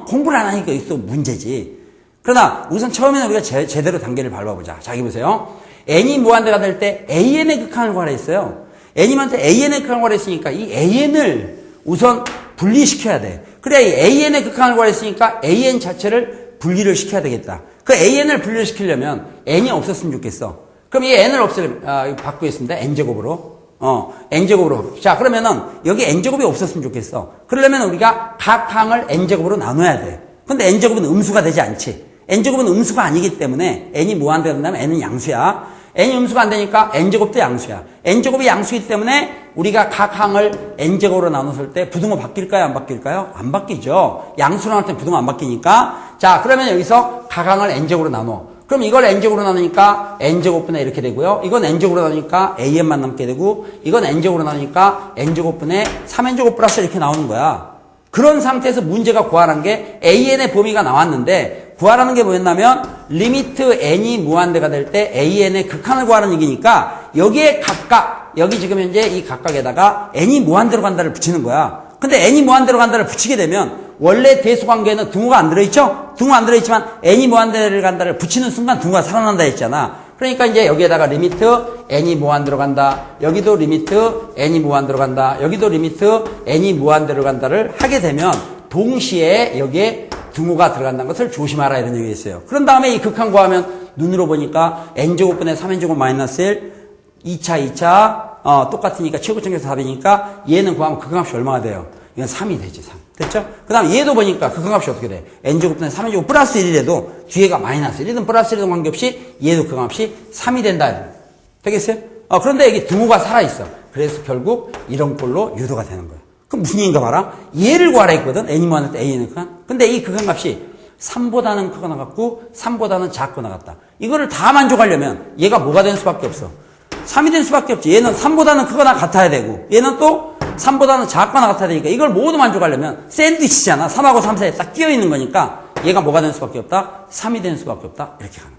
공부를 안 하니까 이게 또 문제지. 그러나 우선 처음에는 우리가 제대로 단계를 밟아보자. 자, 여기 보세요. n이 무한대가 될 때 an의 극한을 구하라 했어요. n님한테 an의 극한을 구하라 했으니까 이 an을 우선 분리시켜야 돼. 그래야 이 an의 극한을 구하라 했으니까 an 자체를 분리를 시켜야 되겠다. 그 an을 분리를 시키려면 n이 없었으면 좋겠어. 그럼 이 n을 바꾸겠습니다. n제곱으로. n제곱으로. 자, 그러면은 여기 n제곱이 없었으면 좋겠어. 그러려면 우리가 각 항을 n제곱으로 나눠야 돼. 근데 n제곱은 음수가 되지 않지. n제곱은 음수가 아니기 때문에 n이 무한대가 된다면 n은 양수야. n이 음수가 안 되니까 n제곱도 양수야. n제곱이 양수이기 때문에 우리가 각 항을 n제곱으로 나눴을 때 부등호 바뀔까요? 안 바뀔까요? 안 바뀌죠. 양수로 나눌 때 부등호 안 바뀌니까. 자, 그러면 여기서 각 항을 n제곱으로 나눠. 그럼 이걸 n제곱으로 나누니까 n제곱분의 이렇게 되고요. 이건 n제곱으로 나누니까 an만 남게 되고 이건 n제곱으로 나누니까 n제곱분의 3n제곱 플러스 이렇게 나오는 거야. 그런 상태에서 문제가 구하라는 게 an의 범위가 나왔는데 구하라는 게 뭐였냐면 리미트 n이 무한대가 될 때 an의 극한을 구하는 얘기니까 여기에 각각 여기 지금 현재 이 각각에다가 n이 무한대로 간다를 붙이는 거야. 근데 n이 무한대로 간다를 붙이게 되면 원래 대수관계에는 등호가 안 들어있죠? 등호 안 들어있지만 n이 무한대를 간다를 붙이는 순간 등호가 살아난다 했잖아. 그러니까 이제 여기에다가 리미트 n이 무한대로 간다. 여기도 리미트 n이 무한대로 간다. 여기도 리미트 n이 무한대로 간다를 하게 되면 동시에 여기에 등호가 들어간다는 것을 조심하라 이런 얘기가 있어요. 그런 다음에 이 극한 구하면 눈으로 보니까 n제곱분의 3n제곱 마이너스 1 2차 똑같으니까 최고점에서 답이니까 얘는 구하면 극한값이 얼마가 돼요? 이건 3이 되지 3. 됐죠? 그 다음 얘도 보니까 극한값이 어떻게 돼? n제곱분의 3n제곱 플러스 1이라도 뒤에가 마이너스 1이든 플러스 1이든 관계없이 얘도 극한값이 3이 된다. 되겠어요? 그런데 여기 등호가 살아있어. 그래서 결국 이런 꼴로 유도가 되는 거야. 그럼 무슨 얘기인가 봐라. 얘를 구하라 했거든. n이 무한할 때 a는 극한. 근데 이 극한값이 3보다는 크거나 같고 3보다는 작거나 같다. 이거를 다 만족하려면 얘가 뭐가 될 수밖에 없어. 3이 될 수밖에 없지. 얘는 3보다는 크거나 같아야 되고 얘는 또 3보다는 작거나 같아야 되니까 이걸 모두 만족하려면 샌드위치잖아. 3하고 3 사이에 딱 끼어있는 거니까 얘가 뭐가 될 수밖에 없다. 3이 되는 수밖에 없다. 이렇게 가는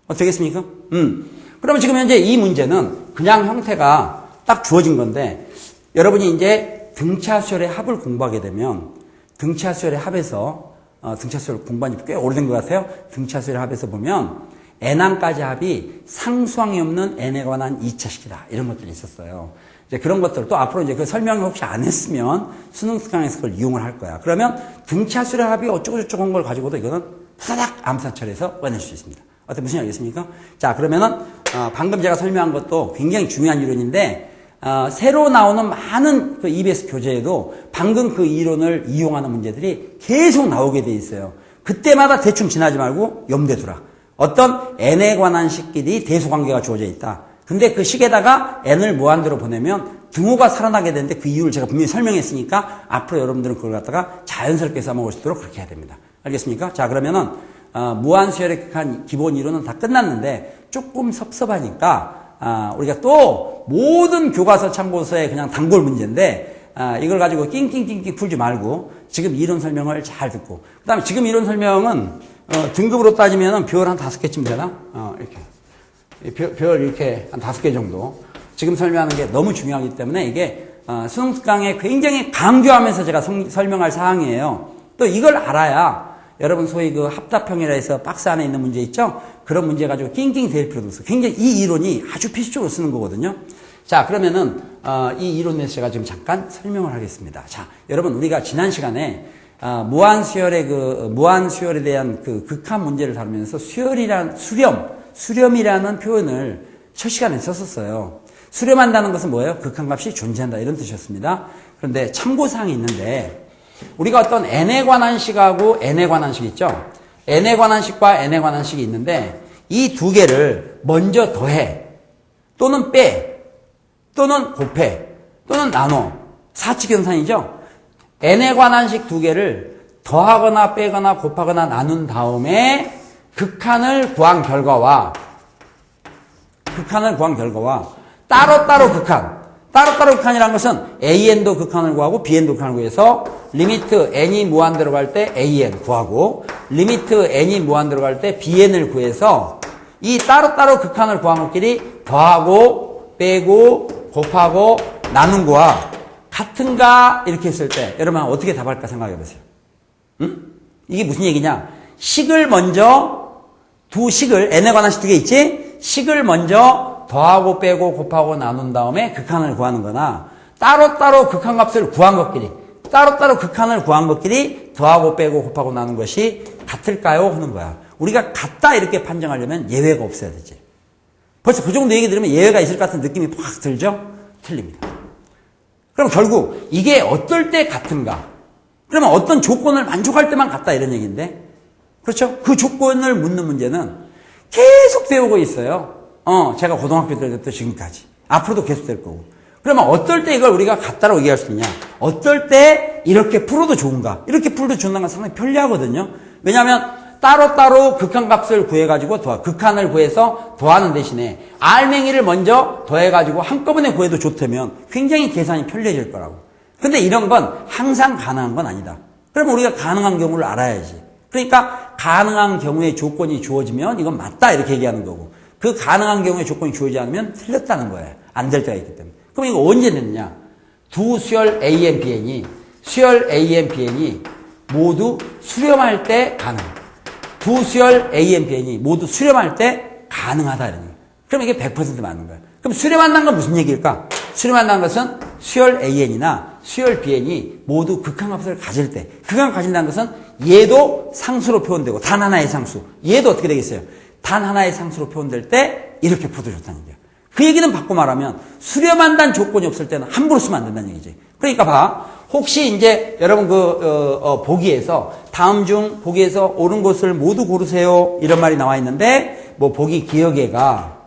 거야. 되겠습니까? 그러면 지금 현재 이 문제는 그냥 형태가 딱 주어진 건데 여러분이 이제 등차수열의 합을 공부하게 되면 등차수열의 합에서 등차수열 공부한 지 꽤 오래된 것 같아요. 등차수열의 합에서 보면 n항까지 합이 상수항이 없는 n에 관한 2차식이다. 이런 것들이 있었어요. 이제 그런 것들 또 앞으로 이제 그 설명을 혹시 안 했으면 수능 특강에서 그걸 이용을 할 거야. 그러면 등차수열의 합이 어쩌고저쩌고 한 걸 가지고도 이거는 후다닥 암산처리해서 꺼낼 수 있습니다. 어때 무슨 얘기겠습니까? 자, 그러면은 방금 제가 설명한 것도 굉장히 중요한 이론인데 새로 나오는 많은 그 EBS 교재에도 방금 그 이론을 이용하는 문제들이 계속 나오게 돼 있어요. 그때마다 대충 지나지 말고 염두에 두라. 어떤 n에 관한 식끼리 대수관계가 주어져 있다. 근데 그 식에다가 n을 무한대로 보내면 등호가 살아나게 되는데 그 이유를 제가 분명히 설명했으니까 앞으로 여러분들은 그걸 갖다가 자연스럽게 써먹을 수 있도록 그렇게 해야 됩니다. 알겠습니까? 자, 그러면은 무한수열의 극한 기본 이론은 다 끝났는데 조금 섭섭하니까 우리가 또 모든 교과서 참고서에 그냥 단골 문제인데 이걸 가지고 낑낑낑낑 풀지 말고 지금 이론 설명을 잘 듣고 그 다음에 지금 이론 설명은 등급으로 따지면 별 한 5개쯤 되나? 이렇게 별 이렇게 한 5개 정도 지금 설명하는 게 너무 중요하기 때문에 이게 수능 특강에 굉장히 강조하면서 제가 설명할 사항이에요. 또 이걸 알아야 여러분 소위 그 합답형이라 해서 박스 안에 있는 문제 있죠? 그런 문제 가지고 낑낑 댈 필요도 없어. 굉장히 이 이론이 아주 필수적으로 쓰는 거거든요. 자, 그러면은 이 이론에서 제가 지금 잠깐 설명을 하겠습니다. 자, 여러분 우리가 지난 시간에 무한수열에 대한 그 극한 문제를 다루면서 수렴이라는 표현을 첫 시간에 썼었어요. 수렴한다는 것은 뭐예요? 극한값이 존재한다 이런 뜻이었습니다. 그런데 참고사항이 있는데 우리가 어떤 n에 관한 식하고 n에 관한 식 있죠? n에 관한 식과 n에 관한 식이 있는데 이 두 개를 먼저 더해 또는 빼 또는 곱해 또는 나눠 사칙현상이죠? n에 관한 식 두 개를 더하거나 빼거나 곱하거나 나눈 다음에 극한을 구한 결과와 따로따로 극한이라는 것은 AN도 극한을 구하고 BN도 극한을 구해서 리미트 N이 무한대로 갈 때 AN 구하고 리미트 N이 무한대로 갈 때 BN을 구해서 이 따로따로 극한을 구한 것끼리 더하고 빼고 곱하고 나눈 거와 같은가 이렇게 했을 때 여러분 어떻게 답할까 생각해 보세요. 이게 무슨 얘기냐? 식을 먼저 n에 관한 식 두 개 있지? 식을 먼저 더하고 빼고 곱하고 나눈 다음에 극한을 구하는 거나 따로따로 극한값을 구한 것끼리 더하고 빼고 곱하고 나눈 것이 같을까요? 하는 거야. 우리가 같다 이렇게 판정하려면 예외가 없어야 되지. 벌써 그 정도 얘기 들으면 예외가 있을 것 같은 느낌이 확 들죠? 틀립니다. 그럼 결국 이게 어떨 때 같은가? 그러면 어떤 조건을 만족할 때만 같다 이런 얘기인데 그렇죠? 그 조건을 묻는 문제는 계속 배우고 있어요. 제가 고등학교 때부터 지금까지. 앞으로도 계속 될 거고. 그러면 어떨 때 이걸 우리가 같다라고 얘기할 수 있냐? 어떨 때 이렇게 풀어도 좋은가? 이렇게 풀어도 좋은가 상당히 편리하거든요. 왜냐하면 따로따로 극한값을 구해가지고 극한을 구해서 더하는 대신에 R맹이를 먼저 더해가지고 한꺼번에 구해도 좋다면 굉장히 계산이 편리해질 거라고. 근데 이런 건 항상 가능한 건 아니다. 그러면 우리가 가능한 경우를 알아야지. 그러니까 가능한 경우에 조건이 주어지면 이건 맞다 이렇게 얘기하는 거고 그 가능한 경우에 조건이 주어지지 않으면 틀렸다는 거예요. 안 될 때가 있기 때문에. 그럼 이거 언제 됐느냐? 두 수열 AN, BN이 모두 수렴할 때 가능. 두 수열 AN, BN이 모두 수렴할 때 가능하다. 이런 얘기. 그럼 이게 100% 맞는 거예요. 그럼 수렴한다는 건 무슨 얘기일까? 수렴한다는 것은 수열 AN이나 수열 BN이 모두 극한값을 가질 때, 극한 가진다는 것은 얘도 상수로 표현되고 단 하나의 상수, 얘도 어떻게 되겠어요? 단 하나의 상수로 표현될 때 이렇게 풀어도 좋다는 얘기야. 그 얘기는 바꿔 말하면 수렴한다는 조건이 없을 때는 함부로 쓰면 안 된다는 얘기지. 그러니까 봐. 혹시 이제 여러분 보기에서 다음 중 보기에서 옳은 것을 모두 고르세요. 이런 말이 나와 있는데 뭐 보기 기억에가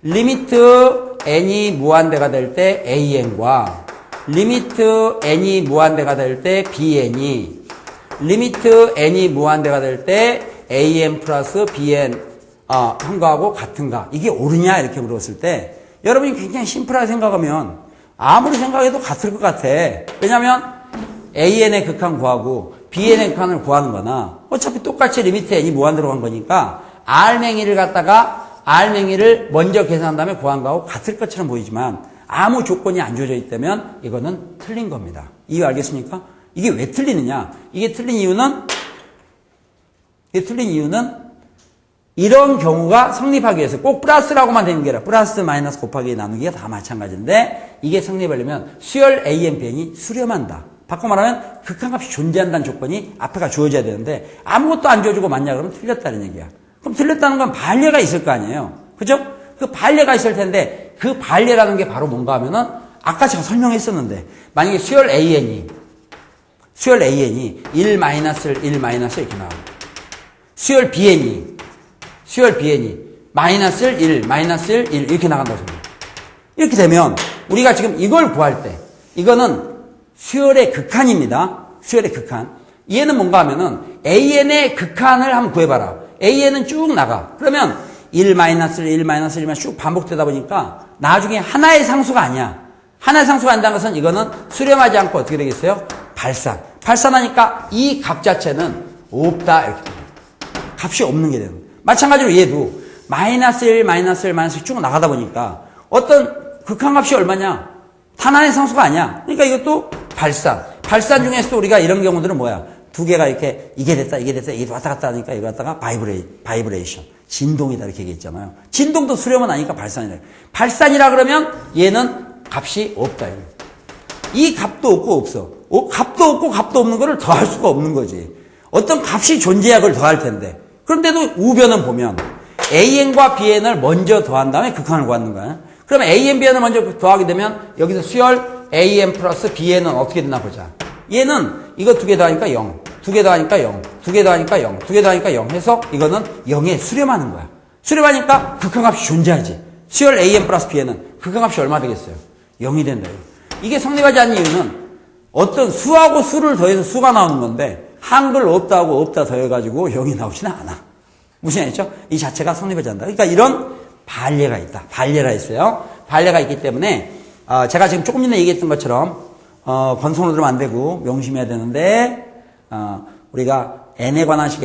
리미트 n이 무한대가 될 때 an과 리미트 n이 무한대가 될 때 bn이 리미트 n이 무한대가 될 때 an 플러스 bn 한거하고 같은가? 이게 옳으냐? 이렇게 물었을 때 여러분이 굉장히 심플하게 생각하면 아무리 생각해도 같을 것 같아. 왜냐하면 an의 극한 구하고 bn의 극한을 구하는 거나 어차피 똑같이 리미트 n이 무한대로 간 거니까 r맹이를 갖다가 r맹이를 먼저 계산한 다음에 구한 거하고 같을 것처럼 보이지만 아무 조건이 안 주어져 있다면 이거는 틀린 겁니다. 이유 알겠습니까? 이게 왜 틀리느냐? 이게 틀린 이유는 이런 경우가 성립하기 위해서 꼭 플러스라고만 되는 게 아니라 플러스 마이너스 곱하기 나누기가 다 마찬가지인데 이게 성립하려면 수열 AN, BN이 수렴한다. 바꿔 말하면 극한값이 존재한다는 조건이 앞에가 주어져야 되는데 아무것도 안 주어지고 맞냐 그러면 틀렸다는 얘기야. 그럼 틀렸다는 건 반례가 있을 거 아니에요. 그죠? 그 반례가 있을 텐데 그 반례라는 게 바로 뭔가 하면은 아까 제가 설명했었는데 만약에 수열 AN이 1 마이너스 1 마이너스 이렇게 나와요. 수열 BN이 마이너스 1 마이너스 1 이렇게 나간다고 생각해요. 이렇게 되면 우리가 지금 이걸 구할 때 이거는 수열의 극한입니다. 수열의 극한. 얘는 뭔가 하면은 AN의 극한을 한번 구해봐라. AN은 쭉 나가. 그러면 1 마이너스 1 마이너스 1만 쭉 반복되다 보니까 나중에 하나의 상수가 아니야. 하나의 상수가 아니다는 것은 이거는 수렴하지 않고 어떻게 되겠어요? 발산하니까 이 값 자체는 없다. 이렇게 됩니다. 값이 없는 게 되는 거예요. 마찬가지로 얘도 마이너스 1 마이너스 1 마이너스 1 쭉 나가다 보니까 어떤 극한값이 얼마냐? 단 하나의 상수가 아니야. 그러니까 이것도 발산 중에서도 우리가 이런 경우들은 뭐야? 두 개가 이렇게 이게 됐다 이게 왔다 갔다 하니까 이거 갖다가 바이브레이션 진동이다 이렇게 얘기했잖아요. 진동도 수렴은 아니니까 발산이라 그러면 얘는 값이 없다. 이 값도 없고 없어. 값도 없고 값도 없는 거를 더할 수가 없는 거지. 어떤 값이 존재해야 그걸 더할 텐데. 그런데도 우변은 보면 AN과 BN을 먼저 더한 다음에 극한을 구하는 거야. 그러면 AN, BN을 먼저 더하게 되면 여기서 수열 AN 플러스 BN은 어떻게 되나 보자. 얘는 이거 두 개 더하니까 0, 두 개 더하니까 0, 두 개 더하니까 0, 두 개 더하니까 0 해서 이거는 0에 수렴하는 거야. 수렴하니까 극한값이 존재하지. 수열 AN 플러스 BN은 극한값이 얼마 되겠어요? 0이 된다. 이게 성립하지 않는 이유는 어떤 수하고 수를 더해서 수가 나오는 건데 한글 없다고 없다 더해가지고 0이 나오지는 않아. 무슨 말이죠? 이 자체가 성립하지 않는다. 그러니까 이런 반례가 있다. 반례가 있어요. 반례가 있기 때문에 제가 지금 조금 전에 얘기했던 것처럼 건성으로 들으면 안 되고 명심해야 되는데 우리가 n에 관한 식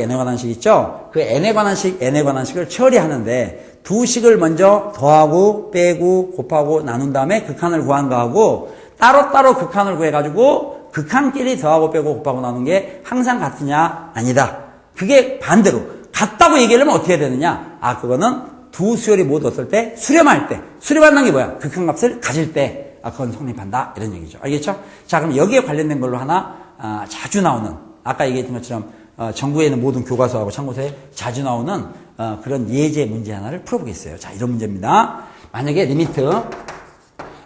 있죠? 그 n에 관한 식을 처리하는데 두 식을 먼저 더하고 빼고 곱하고 나눈 다음에 극한을 구한 거하고 따로따로 극한을 구해가지고 극한끼리 더하고 빼고 곱하고 나눈 게 항상 같으냐? 아니다. 그게 반대로 같다고 얘기하려면 어떻게 해야 되느냐? 그거는 두 수열이 모두 어떨 때? 수렴할 때. 수렴한다는 게 뭐야? 극한값을 가질 때 그건 성립한다. 이런 얘기죠. 알겠죠? 자, 그럼 여기에 관련된 걸로 하나 자주 나오는 아까 얘기했던 것처럼 정부에 있는 모든 교과서하고 참고서에 자주 나오는 그런 예제 문제 하나를 풀어보겠어요. 자, 이런 문제입니다. 만약에 리미트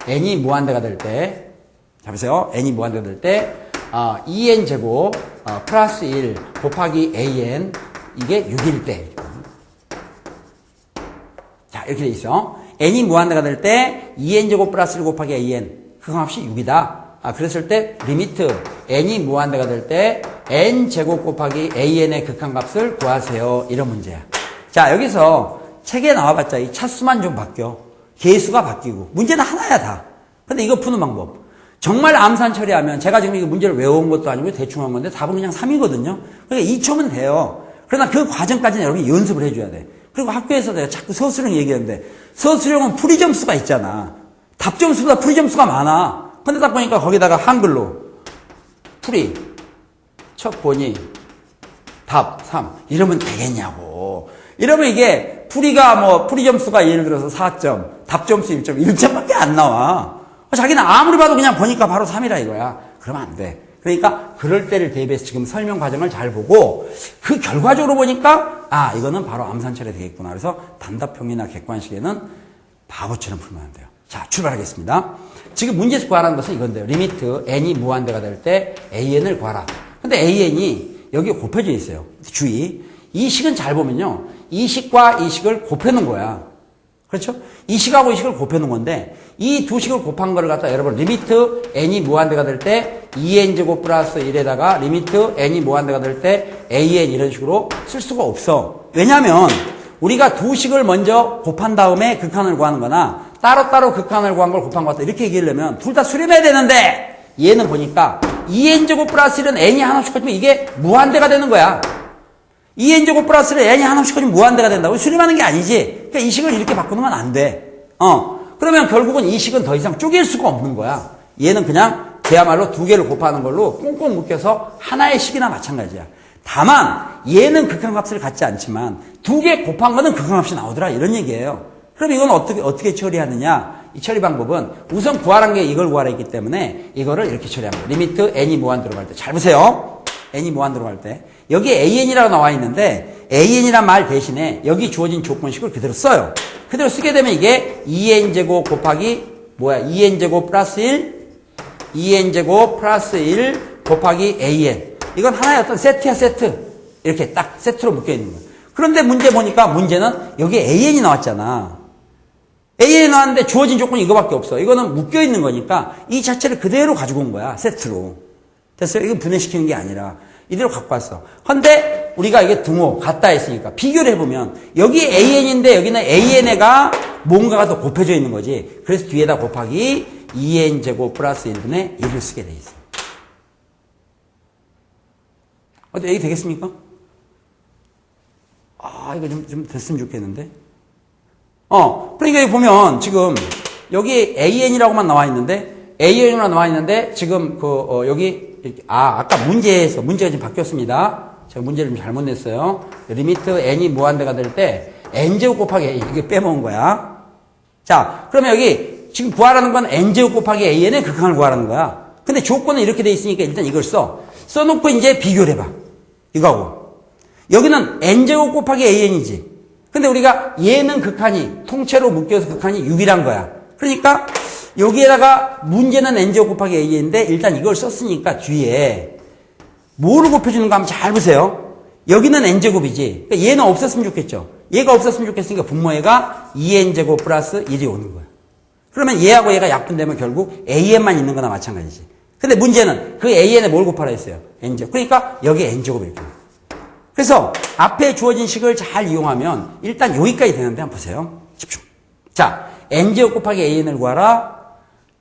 n이 무한대가 될 때 자, 보세요. n이 무한대가 될 때 2n 제곱 플러스 1 곱하기 an 이게 6일 때 자, 이렇게 돼 있어. n이 무한대가 될 때 2n 제곱 플러스 1 곱하기 an 극한값이 6이다. 그랬을 때 리미트 n이 무한대가 될 때 n 제곱 곱하기 an의 극한값을 구하세요. 이런 문제야. 자, 여기서 책에 나와봤자 이 차수만 좀 바뀌어. 개수가 바뀌고 문제는 하나야 다. 근데 이거 푸는 방법 정말 암산 처리하면 제가 지금 이거 문제를 외워온 것도 아니고 대충 한 건데 답은 그냥 3이거든요. 그러니까 2초면 돼요. 그러나 그 과정까지는 여러분이 연습을 해줘야 돼. 그리고 학교에서 내가 자꾸 서술형 얘기하는데 서술형은 풀이 점수가 있잖아. 답 점수보다 풀이 점수가 많아. 근데 딱 보니까 거기다가 한글로 풀이 첫 번이 답 3. 이러면 되겠냐고. 이러면 이게 풀이 점수가 예를 들어서 4점, 답 점수 1점, 1점밖에 안 나와. 자기는 아무리 봐도 그냥 보니까 바로 3이라 이거야. 그러면 안 돼. 그러니까 그럴 때를 대비해서 지금 설명 과정을 잘 보고 그 결과적으로 보니까 이거는 바로 암산처리 되겠구나. 그래서 단답형이나 객관식에는 바보처럼 풀면 안 돼요. 자, 출발하겠습니다. 지금 문제에서 구하라는 것은 이건데요. 리미트 n이 무한대가 될 때 an을 구하라. 근데 an이 여기에 곱해져 있어요. 주의. 이 식은 잘 보면요. 이 식과 이 식을 곱해놓은 거야. 그렇죠? 이 식하고 이 식을 곱해놓은 건데 이 두 식을 곱한 거를 갖다 여러분 리미트 n이 무한대가 될 때 2n제곱 플러스 1에다가 리미트 n이 무한대가 될 때 an 이런 식으로 쓸 수가 없어. 왜냐하면 우리가 두 식을 먼저 곱한 다음에 극한을 구하는 거나 따로따로 극한을 구한 걸 곱한 것 같다 이렇게 얘기하려면 둘 다 수렴해야 되는데 얘는 보니까 2n제곱 플러스 1은 n이 하나씩 커지면 이게 무한대가 되는 거야. 2n제곱 플러스를 n이 하나씩 커지면 무한대가 된다고 수렴하는 게 아니지. 그러니까 이 식을 이렇게 바꾸는 건 안 돼. 그러면 결국은 이 식은 더 이상 쪼갤 수가 없는 거야. 얘는 그냥 그야말로 두 개를 곱하는 걸로 꽁꽁 묶여서 하나의 식이나 마찬가지야. 다만 얘는 극한값을 갖지 않지만 두 개 곱한 거는 극한값이 나오더라 이런 얘기예요. 그럼 이건 어떻게 처리하느냐? 이 처리 방법은 우선 구하라는 게 이걸 구하라 했기 때문에 이거를 이렇게 처리합니다. 리미트 n이 무한대로 갈 때. 잘 보세요. n이 무한대로 갈 때. 여기에 an이라고 나와 있는데 an이란 말 대신에 여기 주어진 조건식을 그대로 써요. 그대로 쓰게 되면 이게 2n제곱 곱하기 2n제곱 플러스 1 2n제곱 플러스 1 곱하기 an. 이건 하나의 어떤 세트야 세트. 이렇게 딱 세트로 묶여있는 거예요. 그런데 문제 보니까 문제는 여기 an이 나왔잖아. an이 나왔는데 주어진 조건이 이거밖에 없어. 이거는 묶여있는 거니까 이 자체를 그대로 가지고 온 거야. 세트로. 됐어요? 이건 분해시키는 게 아니라 이대로 갖고 왔어. 근데 우리가 이게 등호 같다 했으니까 비교를 해보면 여기 an인데 여기는 an에가 뭔가가 더 곱해져 있는 거지. 그래서 뒤에다 곱하기 2n제곱 플러스 1분의 1을 쓰게 돼 있어. 어때? 얘기 되겠습니까? 이거 좀 됐으면 좋겠는데. 그러니까 여기 보면 지금 여기 an이라고만 나와 있는데 an이라고 나와 있는데 지금 여기 아까 문제가 지금 바뀌었습니다. 제가 문제를 좀 잘못 냈어요. 리미트 n이 무한대가 될 때 n제곱 곱하기 a 이게 빼먹은 거야. 자, 그러면 여기 지금 구하라는 건 n제곱 곱하기 an의 극한을 구하라는 거야. 근데 조건은 이렇게 돼 있으니까 일단 이걸 써놓고 이제 비교를 해봐. 이거하고. 여기는 n제곱 곱하기 an이지. 근데 우리가 얘는 극한이 통째로 묶여서 극한이 6이란 거야. 그러니까 여기에다가 문제는 n제곱 곱하기 a인데 일단 이걸 썼으니까 뒤에 뭐를 곱해주는가 한번 잘 보세요. 여기는 n제곱이지. 그러니까 얘는 없었으면 좋겠죠. 얘가 없었으면 좋겠으니까 분모얘가 2n제곱 플러스 1이 오는 거야. 그러면 얘하고 얘가 약분되면 결국 an만 있는 거나 마찬가지지. 근데 문제는 그 an에 뭘 곱하라 했어요? n제곱. 그러니까 여기 n제곱일 거예요. 그래서 앞에 주어진 식을 잘 이용하면 일단 여기까지 되는데 한번 보세요. 집중. 자, n제곱 곱하기 an을 구하라.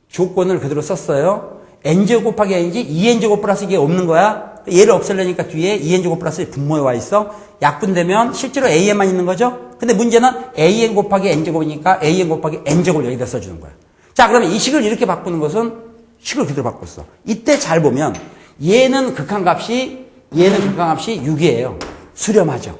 조건을 그대로 썼어요. n제곱 곱하기 n이지 2n제곱 플러스 이게 없는 거야. 얘를 없애려니까 뒤에 2n제곱 플러스 분모에 와 있어. 약분되면 실제로 an만 있는 거죠. 근데 문제는 an 곱하기 n제곱이니까 an 곱하기 n제곱을 여기다 써주는 거야. 자, 그러면 이 식을 이렇게 바꾸는 것은 식을 그대로 바꿨어. 이때 잘 보면 얘는 극한값이 6이에요. 수렴하죠.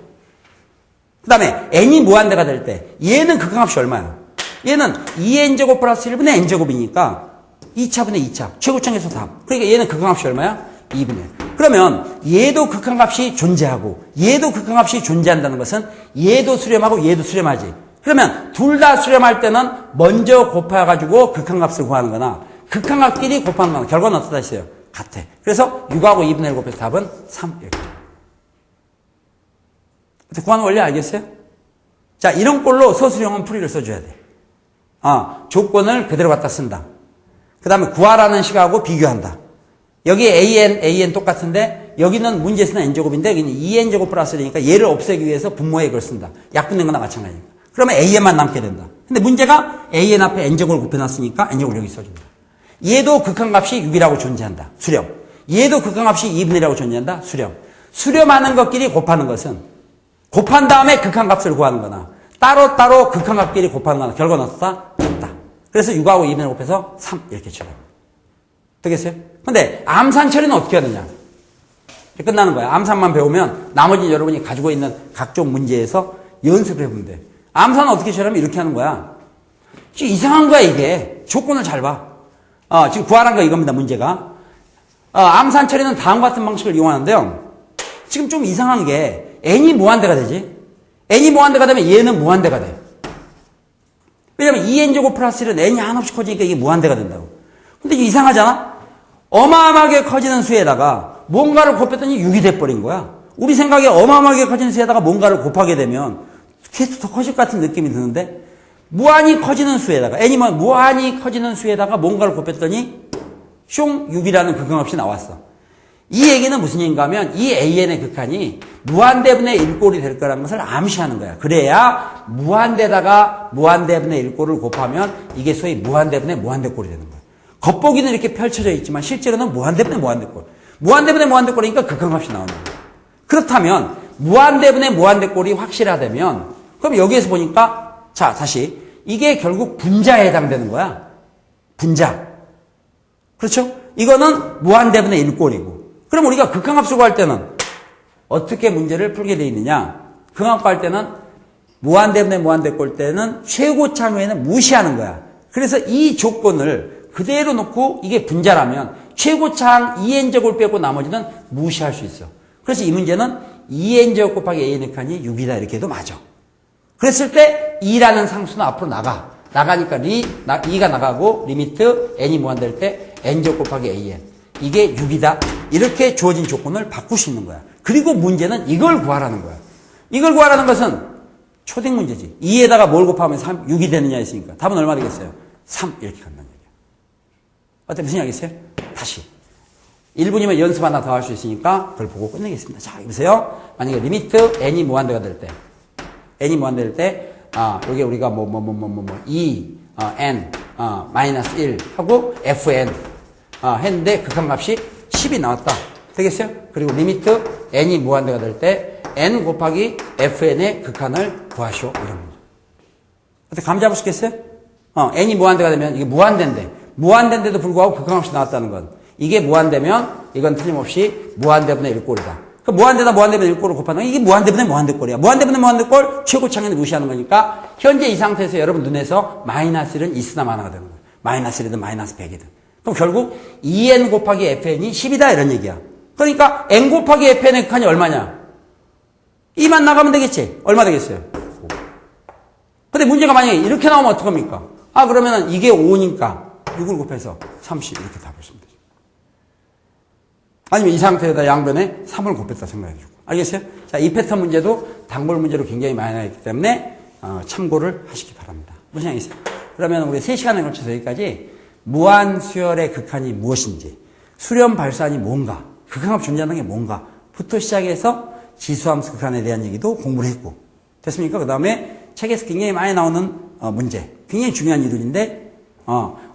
그 다음에 n이 무한대가 될 때 얘는 극한값이 얼마야? 얘는 2n제곱 플러스 1분의 n제곱이니까 2차분의 2차. 최고점에서 3. 그러니까 얘는 극한값이 얼마야? 2분의 1. 그러면 얘도 극한값이 존재하고 얘도 극한값이 존재한다는 것은 얘도 수렴하고 얘도 수렴하지. 그러면 둘 다 수렴할 때는 먼저 곱해가지고 극한값을 구하는 거나 극한값끼리 곱하는 거나 결과는 어떻다 했어요? 같아. 그래서 6하고 2분의 1 곱해서 답은 3. 이렇게. 구하는 원리 알겠어요? 자, 이런 꼴로 서술형은 풀이를 써줘야 돼. 조건을 그대로 갖다 쓴다. 그 다음에 구하라는 식하고 비교한다. 여기 an 똑같은데 여기는 문제에서는 n제곱인데 여기는 2n제곱 플러스니까 얘를 없애기 위해서 분모에 이걸 쓴다. 약분된 거나 마찬가지니까. 그러면 an만 남게 된다. 근데 문제가 an 앞에 n제곱을 곱해놨으니까 n제곱을 여기 써준다. 얘도 극한값이 6이라고 존재한다. 수렴. 얘도 극한값이 2분의 1이라고 존재한다. 수렴. 수렴하는 것끼리 곱하는 것은 곱한 다음에 극한값을 구하는 거나 따로따로 극한값끼리 곱하는 거나 결과는 어떻다? 같다. 그래서 6하고 2분의 1 곱해서 3 이렇게 처리합니다. 되겠어요? 근데 암산 처리는 어떻게 하느냐? 끝나는 거야. 암산만 배우면 나머지 여러분이 가지고 있는 각종 문제에서 연습을 해보면 돼. 암산은 어떻게 처리하면 이렇게 하는 거야. 지금 이상한 거야, 이게. 조건을 잘 봐. 지금 구하란 거 이겁니다, 문제가. 암산 처리는 다음과 같은 방식을 이용하는데요. 지금 좀 이상한 게 n이 무한대가 되지. n이 무한대가 되면 얘는 무한대가 돼. 왜냐면 2n제곱 플러스 1은 n이 한없이 커지니까 이게 무한대가 된다고. 근데 이게 이상하잖아? 어마어마하게 커지는 수에다가 뭔가를 곱했더니 6이 돼버린 거야. 우리 생각에 어마어마하게 커지는 수에다가 뭔가를 곱하게 되면 계속 더 커질 것 같은 느낌이 드는데 무한히 커지는 수에다가 n이 무한히 커지는 수에다가 뭔가를 곱했더니 숑 6이라는 극한값이 나왔어. 이 얘기는 무슨 얘기인가 하면 이 an의 극한이 무한대분의 1꼴이 될 거라는 것을 암시하는 거야. 그래야 무한대다가 무한대분의 1꼴을 곱하면 이게 소위 무한대분의 무한대꼴이 되는 거야. 겉보기는 이렇게 펼쳐져 있지만 실제로는 무한대분의 무한대꼴. 무한대분의 무한대꼴이니까 극한값이 나오는 거야. 그렇다면 무한대분의 무한대꼴이 확실하다면 그럼 여기에서 보니까 자 다시 이게 결국 분자에 해당되는 거야. 분자. 그렇죠? 이거는 무한대분의 1꼴이고 그럼 우리가 극한값을 구할 때는 어떻게 문제를 풀게 되어 있느냐? 극한값 구할 때는 무한대분의 무한대꼴 때는 최고차 외에는 무시하는 거야. 그래서 이 조건을 그대로 놓고 이게 분자라면 최고차항 2n제곱을 빼고 나머지는 무시할 수 있어. 그래서 이 문제는 2n제곱 곱하기 an의 칸이 6이다 이렇게 해도 맞아. 그랬을 때 2라는 상수는 앞으로 나가. 나가니까 2가 나가고 리미트 n이 무한될 때 n제곱 곱하기 an. 이게 6이다. 이렇게 주어진 조건을 바꿀 수 있는 거야. 그리고 문제는 이걸 구하라는 거야. 이걸 구하라는 것은 초딩 문제지. 2에다가 뭘 곱하면 6이 되느냐 했으니까. 답은 얼마 되겠어요? 3 이렇게 간다는 얘기야. 어때? 무슨 이야기겠어요? 다시. 1분이면 연습 하나 더 할 수 있으니까 그걸 보고 끝내겠습니다. 자, 보세요. 만약에 리미트 n이 무한대가 될 때 n이 무한대일 때 여기 우리가 2 n 마이너스 1 하고 fn 했는데 극한값이 10이 나왔다. 되겠어요? 그리고 리미트 n이 무한대가 될 때 n 곱하기 fn의 극한을 구하시오. 이런 거죠. 어떻게 감 잡을 수 있겠어요? n이 무한대가 되면 이게 무한대인데 무한대인데도 불구하고 극한값이 나왔다는 건 이게 무한대면 이건 틀림없이 무한대분의 1꼴이다. 그 무한대다 무한대분의 1꼴을 곱하는 건 이게 무한대분의 무한대꼴이야. 무한대분의 무한대꼴 최고차항을 무시하는 거니까 현재 이 상태에서 여러분 눈에서 마이너스 1은 있으나 마나가 되는 거예요. 마이너스 1이든 마이너스 100이든. 그럼 결국 2n 곱하기 fn이 10이다 이런 얘기야. 그러니까 n 곱하기 fn의 극한이 얼마냐? 2만 나가면 되겠지. 얼마 되겠어요? 5. 근데 문제가 만약에 이렇게 나오면 어떡합니까? 그러면은 이게 5니까 6을 곱해서 30 이렇게 답을 쓰면 되죠. 아니면 이 상태에다 양변에 3을 곱했다 생각해주고. 알겠어요? 자, 이 패턴 문제도 단골 문제로 굉장히 많이 나있기 때문에 참고를 하시기 바랍니다. 무슨 얘기 있어요? 그러면 우리 3시간에 걸쳐서 여기까지 무한수열의 극한이 무엇인지, 수렴 발산이 뭔가, 극한값 존재하는 게 뭔가 부터 시작해서 지수함수 극한에 대한 얘기도 공부를 했고 됐습니까? 그 다음에 책에서 굉장히 많이 나오는 문제, 굉장히 중요한 이론인데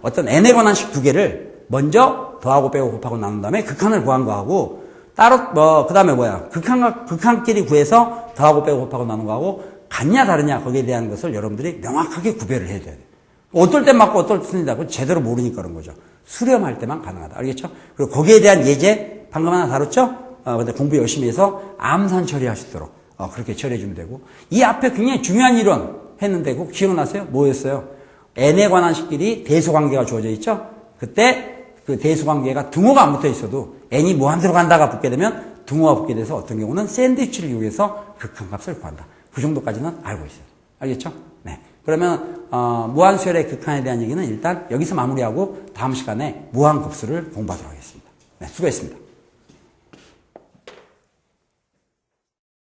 어떤 n에 관한 식 2개를 먼저 더하고 빼고 곱하고 나눈 다음에 극한을 구한 거하고 따로 그 다음에 극한끼리 구해서 더하고 빼고 곱하고 나눈 거하고 같냐 다르냐 거기에 대한 것을 여러분들이 명확하게 구별을 해야 돼요. 어떨 땐 맞고 어떨 땐 틀린다. 그건 제대로 모르니까 그런 거죠. 수렴할 때만 가능하다. 알겠죠? 그리고 거기에 대한 예제 방금 하나 다뤘죠? 근데 공부 열심히 해서 암산 처리할 수 있도록 그렇게 처리해 주면 되고 이 앞에 굉장히 중요한 이론 했는데 그거 기억나세요? 뭐였어요? n에 관한 식끼리 대소관계가 주어져 있죠? 그때 그 대소관계가 등호가 안 붙어 있어도 n이 무한대로 간다가 붙게 되면 등호가 붙게 돼서 어떤 경우는 샌드위치를 이용해서 극한값을 구한다. 그 정도까지는 알고 있어요. 알겠죠? 네. 그러면 무한수열의 극한에 대한 얘기는 일단 여기서 마무리하고 다음 시간에 무한급수를 공부하도록 하겠습니다. 네, 수고했습니다.